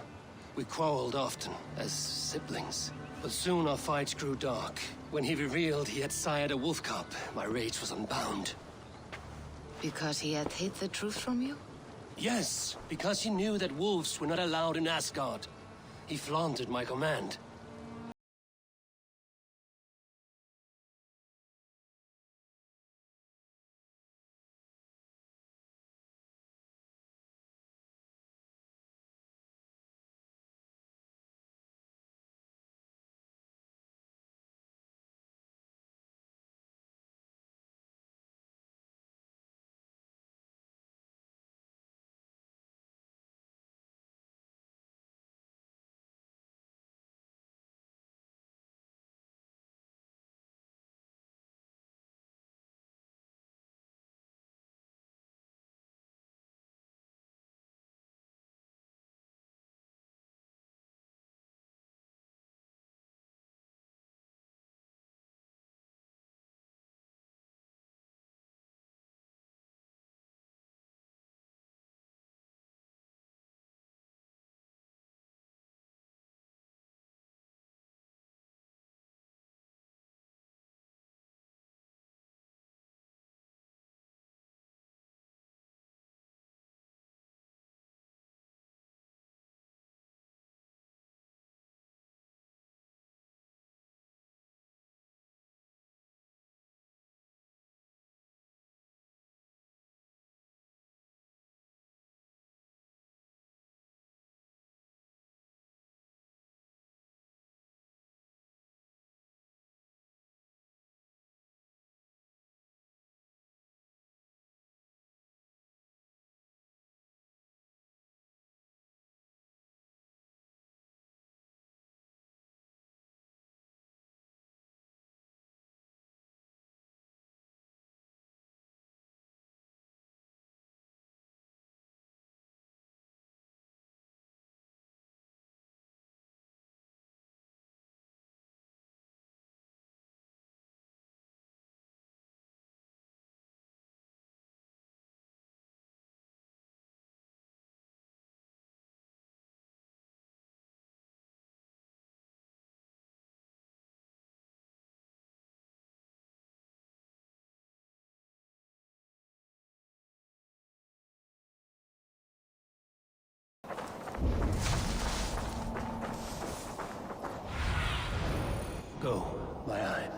We quarreled often, as siblings. But soon our fights grew dark. When he revealed he had sired a wolf cub, my rage was unbound. Because he had hid the truth from you? Yes, because he knew that wolves were not allowed in Asgard. He flaunted my command. Go, my eyes.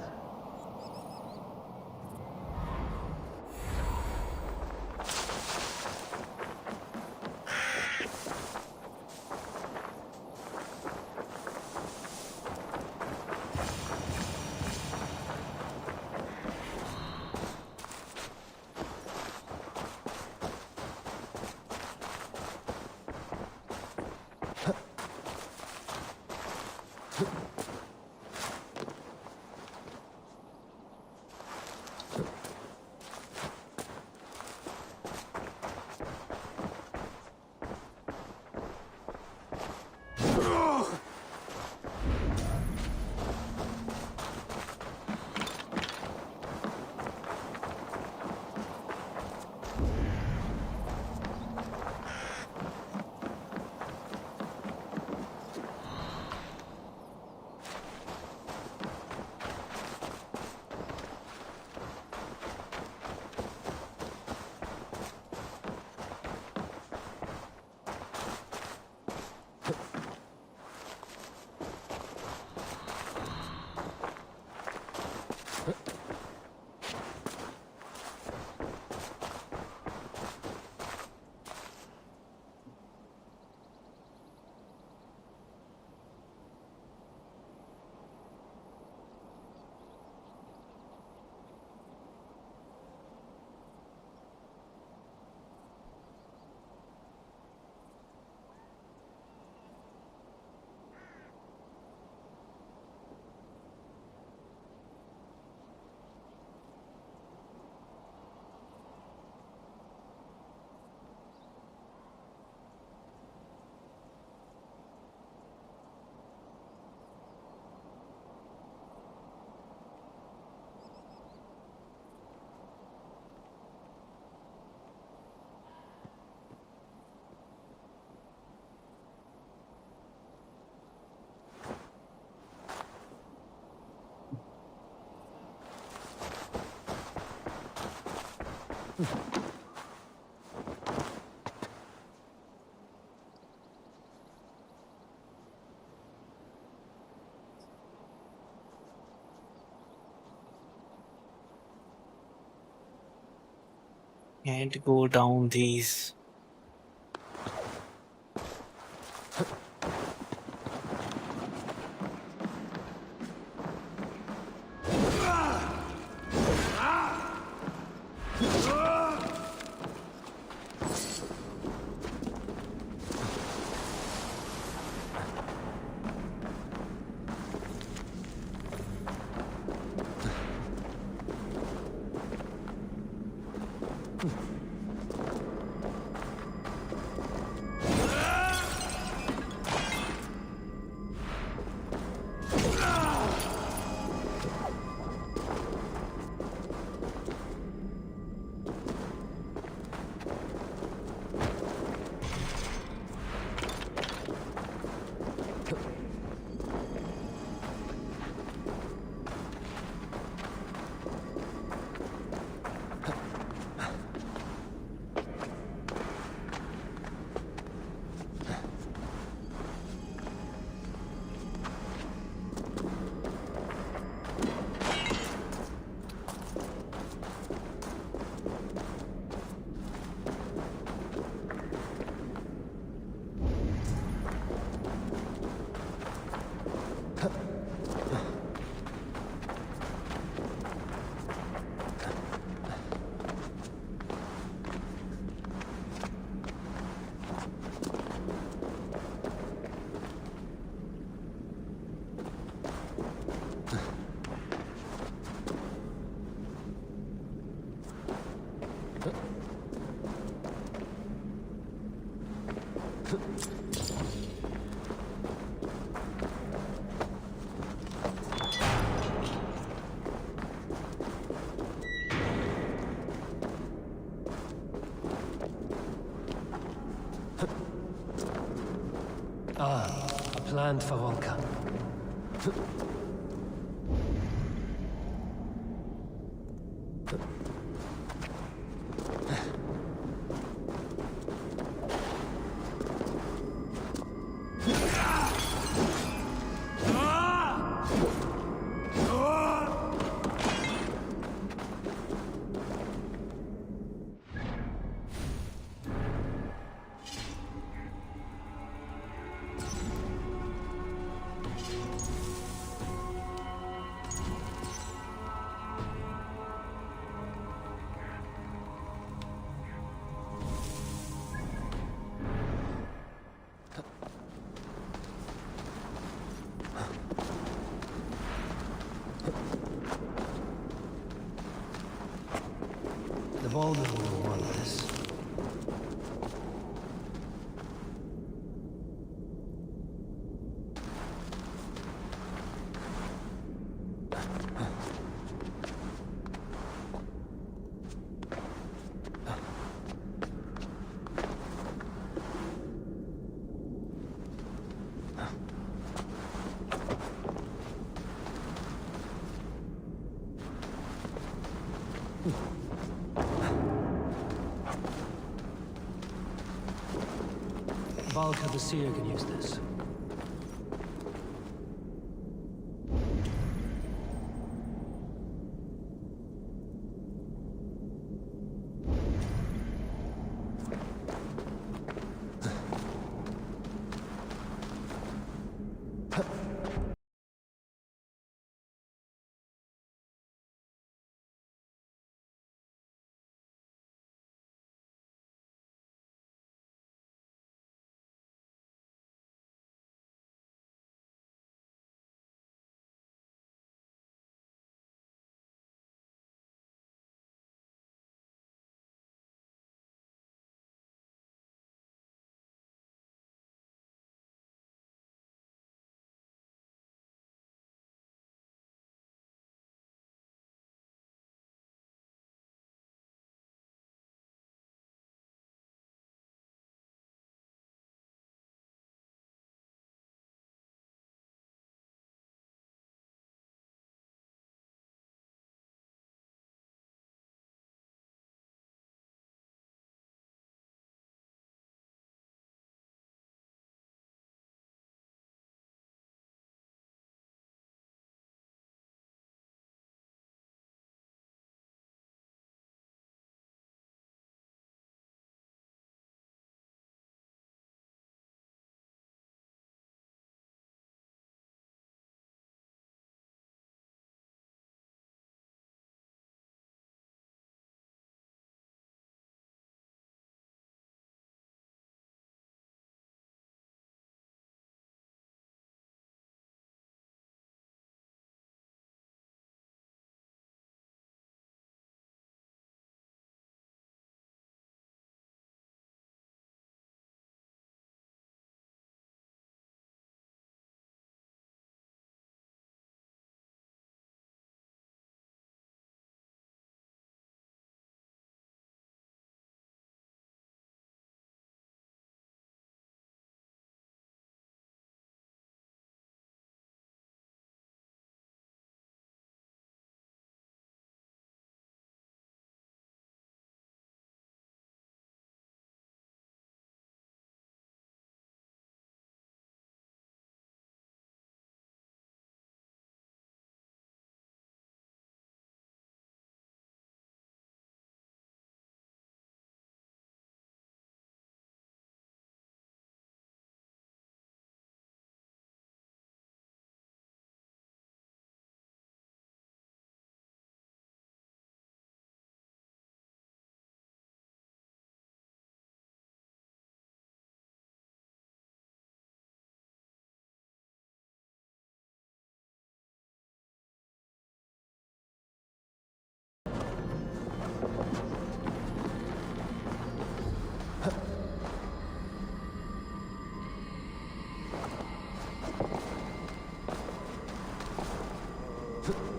Can't go down these. Ah, a plan for Volca. The Baldwin will want this. Valka the Seer can use this. Huh.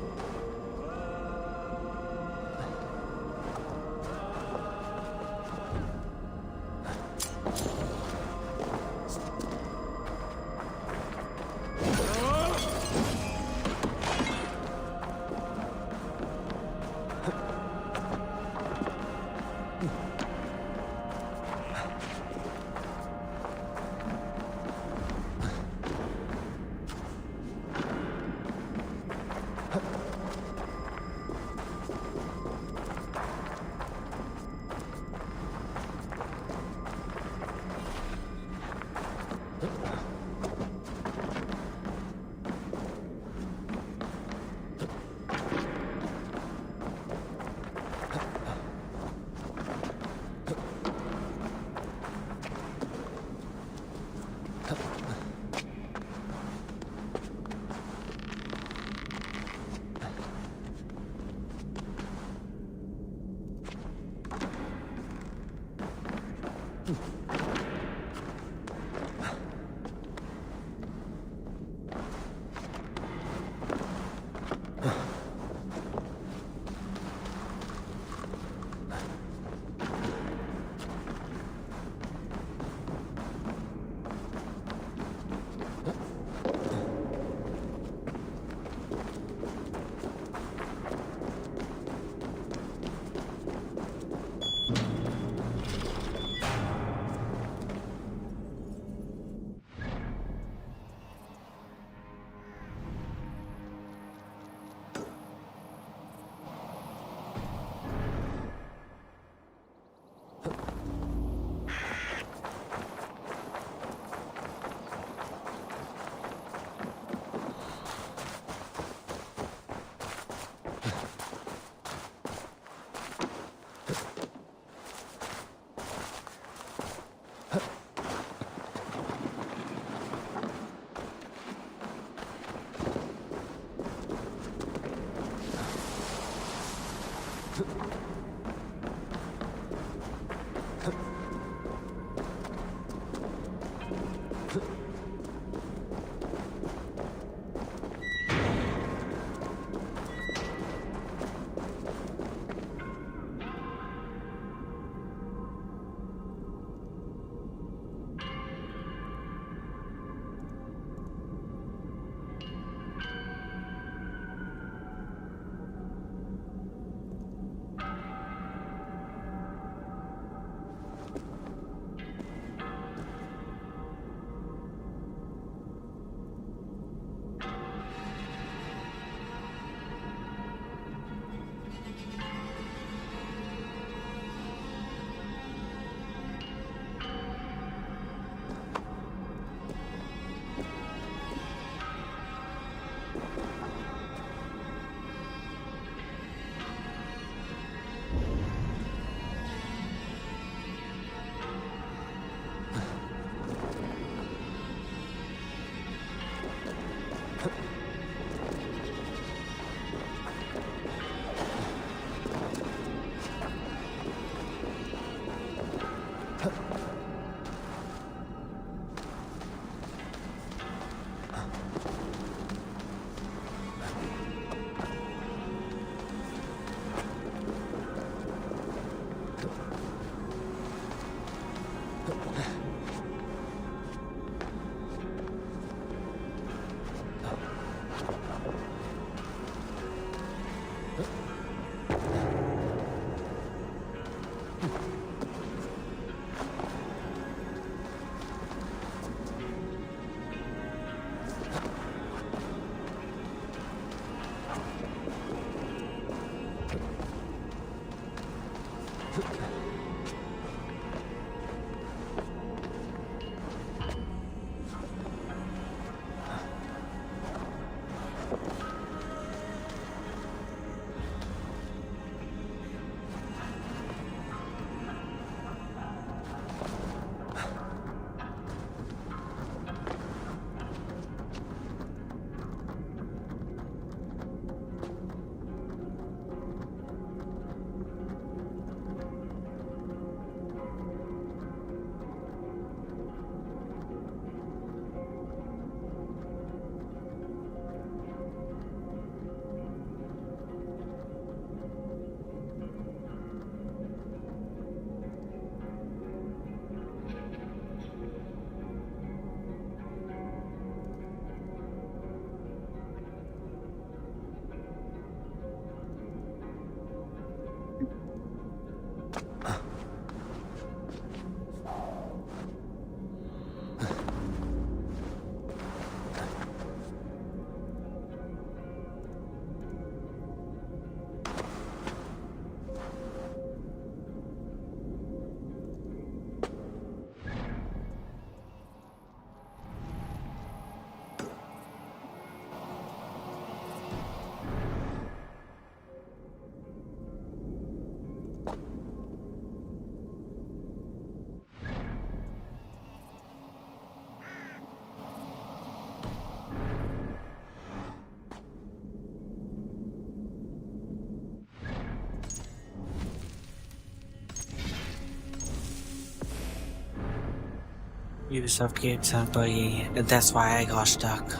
Ubisoft के साथ तो यही है. That's why I got stuck.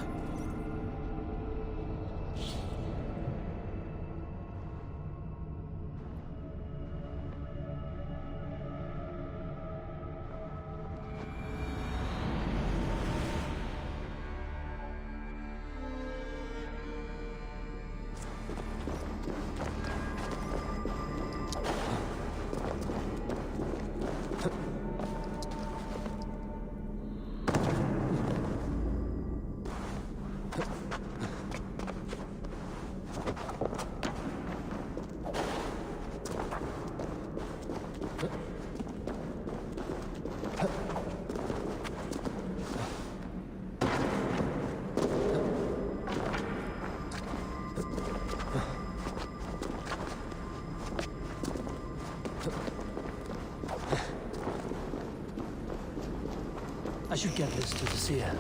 I should get this to the seer.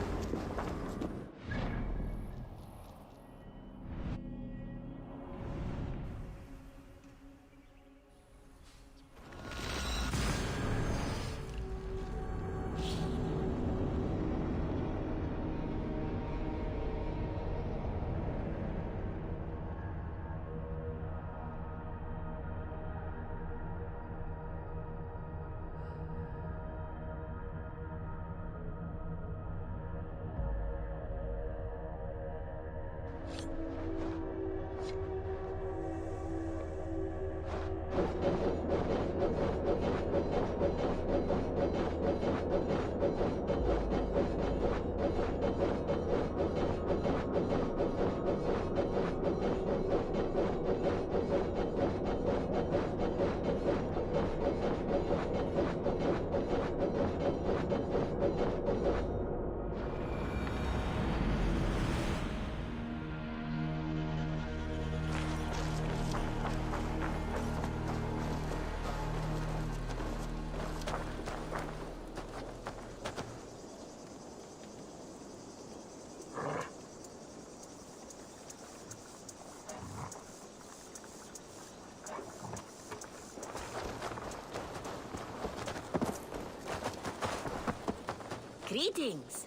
Greetings.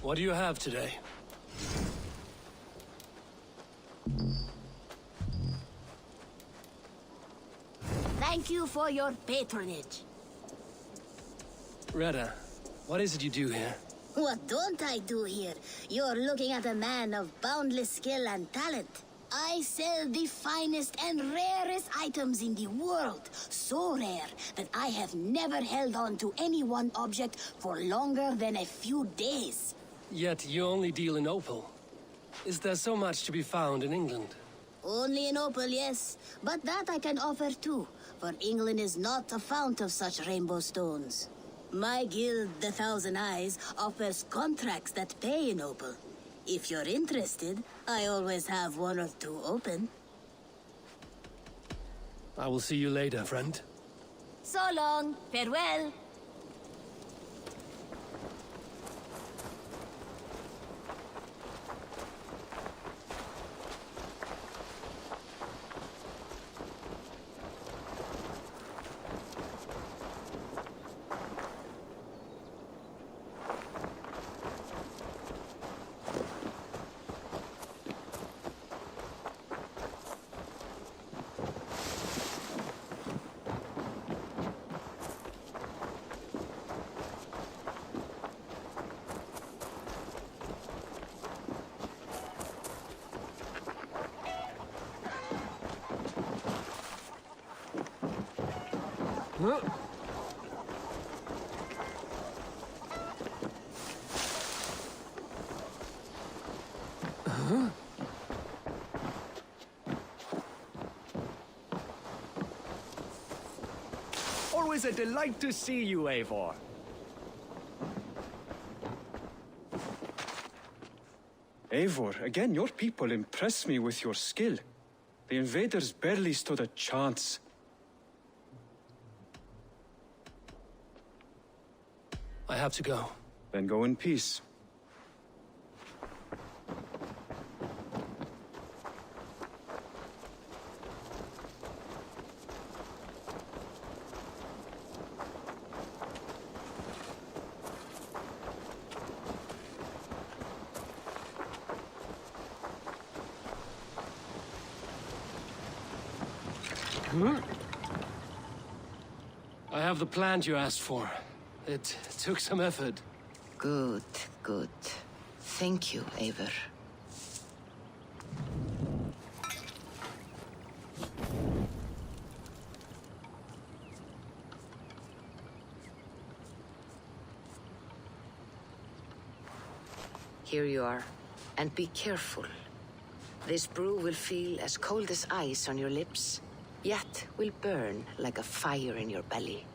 What do you have today? Thank you for your patronage. Retta, what is it you do here? What don't I do here? You're looking at a man of boundless skill and talent. I sell the finest and rarest items in the world. So rare that I have never held on to any one object for longer than a few days. Yet you only deal in opal. Is there so much to be found in England? Only in opal, yes. But that I can offer too, for England is not a fount of such rainbow stones. My guild, the Thousand Eyes, offers contracts that pay in opal. If you're interested, I always have one or two open. I will see you later, friend. So long. Farewell. Always a delight to see you, Eivor. Eivor, again, your people impress me with your skill. The invaders barely stood a chance. I have to go. Then go in peace. I have the plant you asked for. It took some effort. Good, good. Thank you, Eivor. Here you are. And be careful. This brew will feel as cold as ice on your lips, yet will burn like a fire in your belly.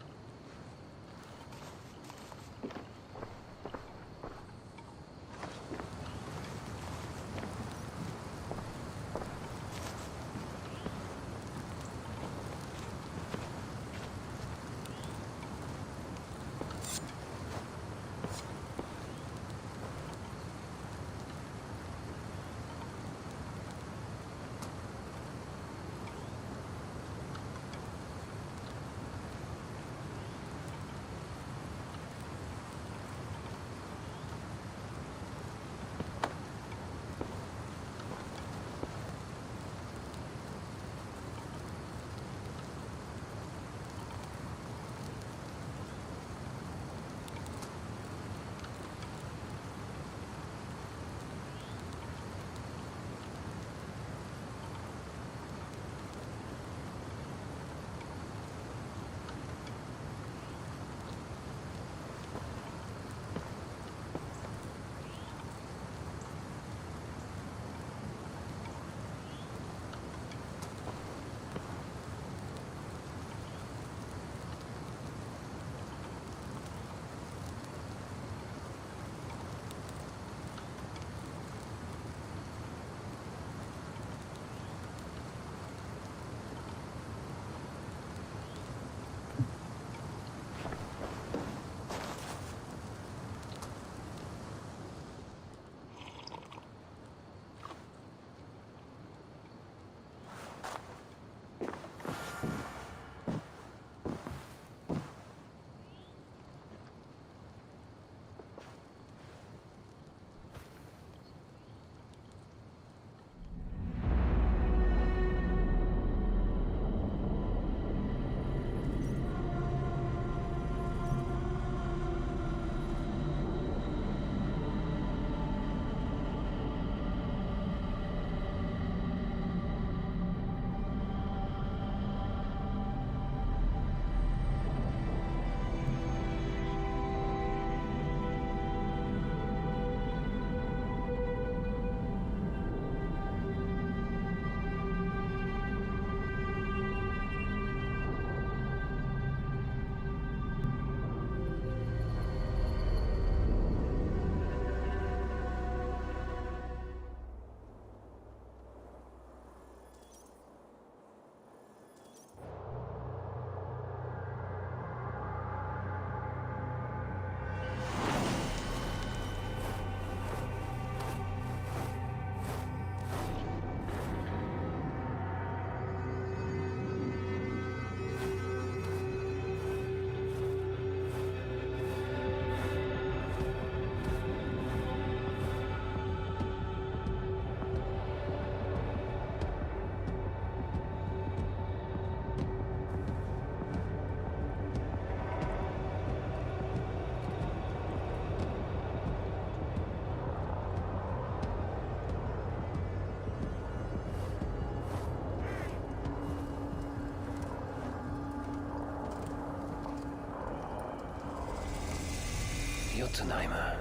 Jotunheimer.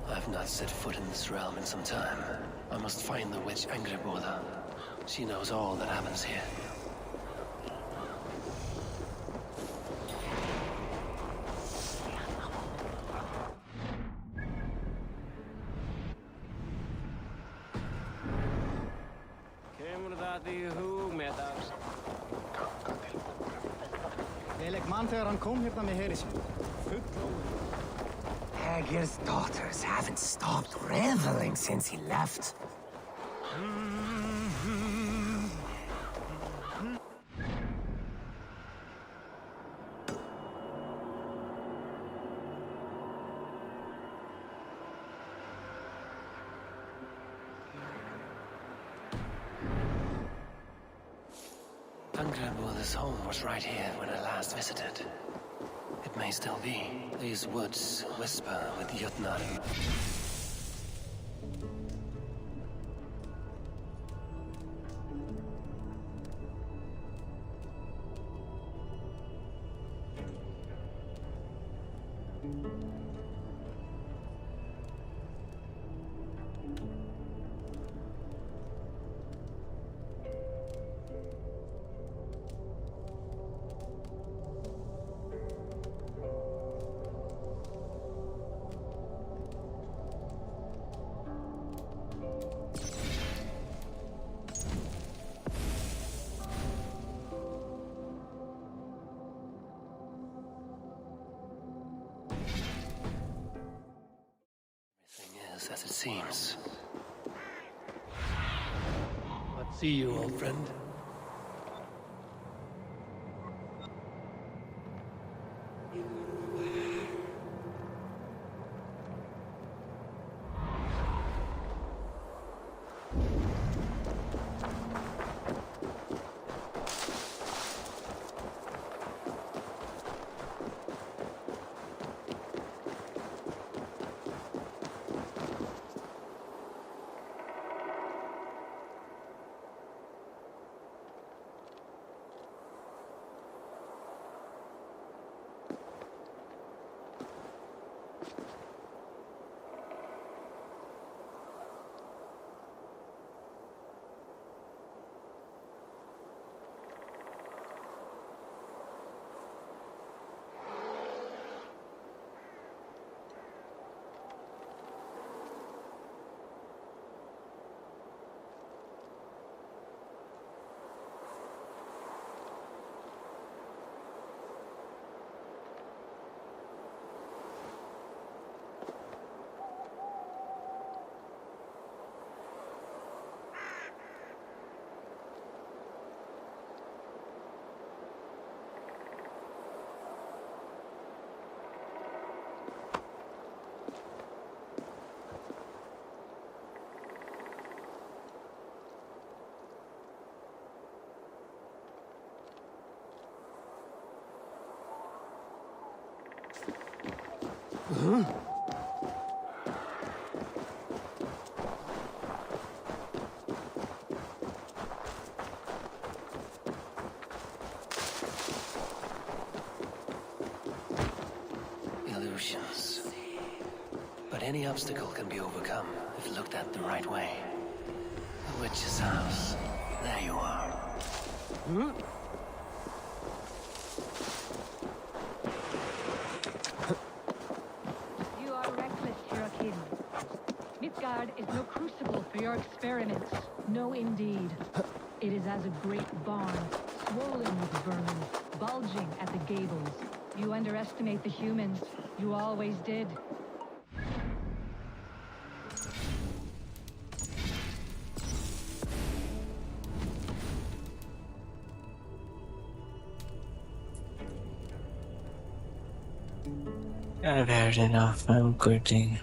I've not set foot in this realm in some time. I must find the witch Angrboda. She knows all that happens here. Man þegar hann kom hérna með heri sinn. Hagir's daughters haven't stopped reveling since he left. Grandmother's this home was right here when I last visited. It may still be. These woods whisper with Jotnar. As it seems. What see you, old friend? Huh? Illusions. But any obstacle can be overcome if looked at the right way. The witch's house. There you are. Huh? Is no crucible for your experiments. No, indeed. It is as a great barn, swollen with vermin, bulging at the gables. You underestimate the humans. You always did. I've had enough. I'm quitting.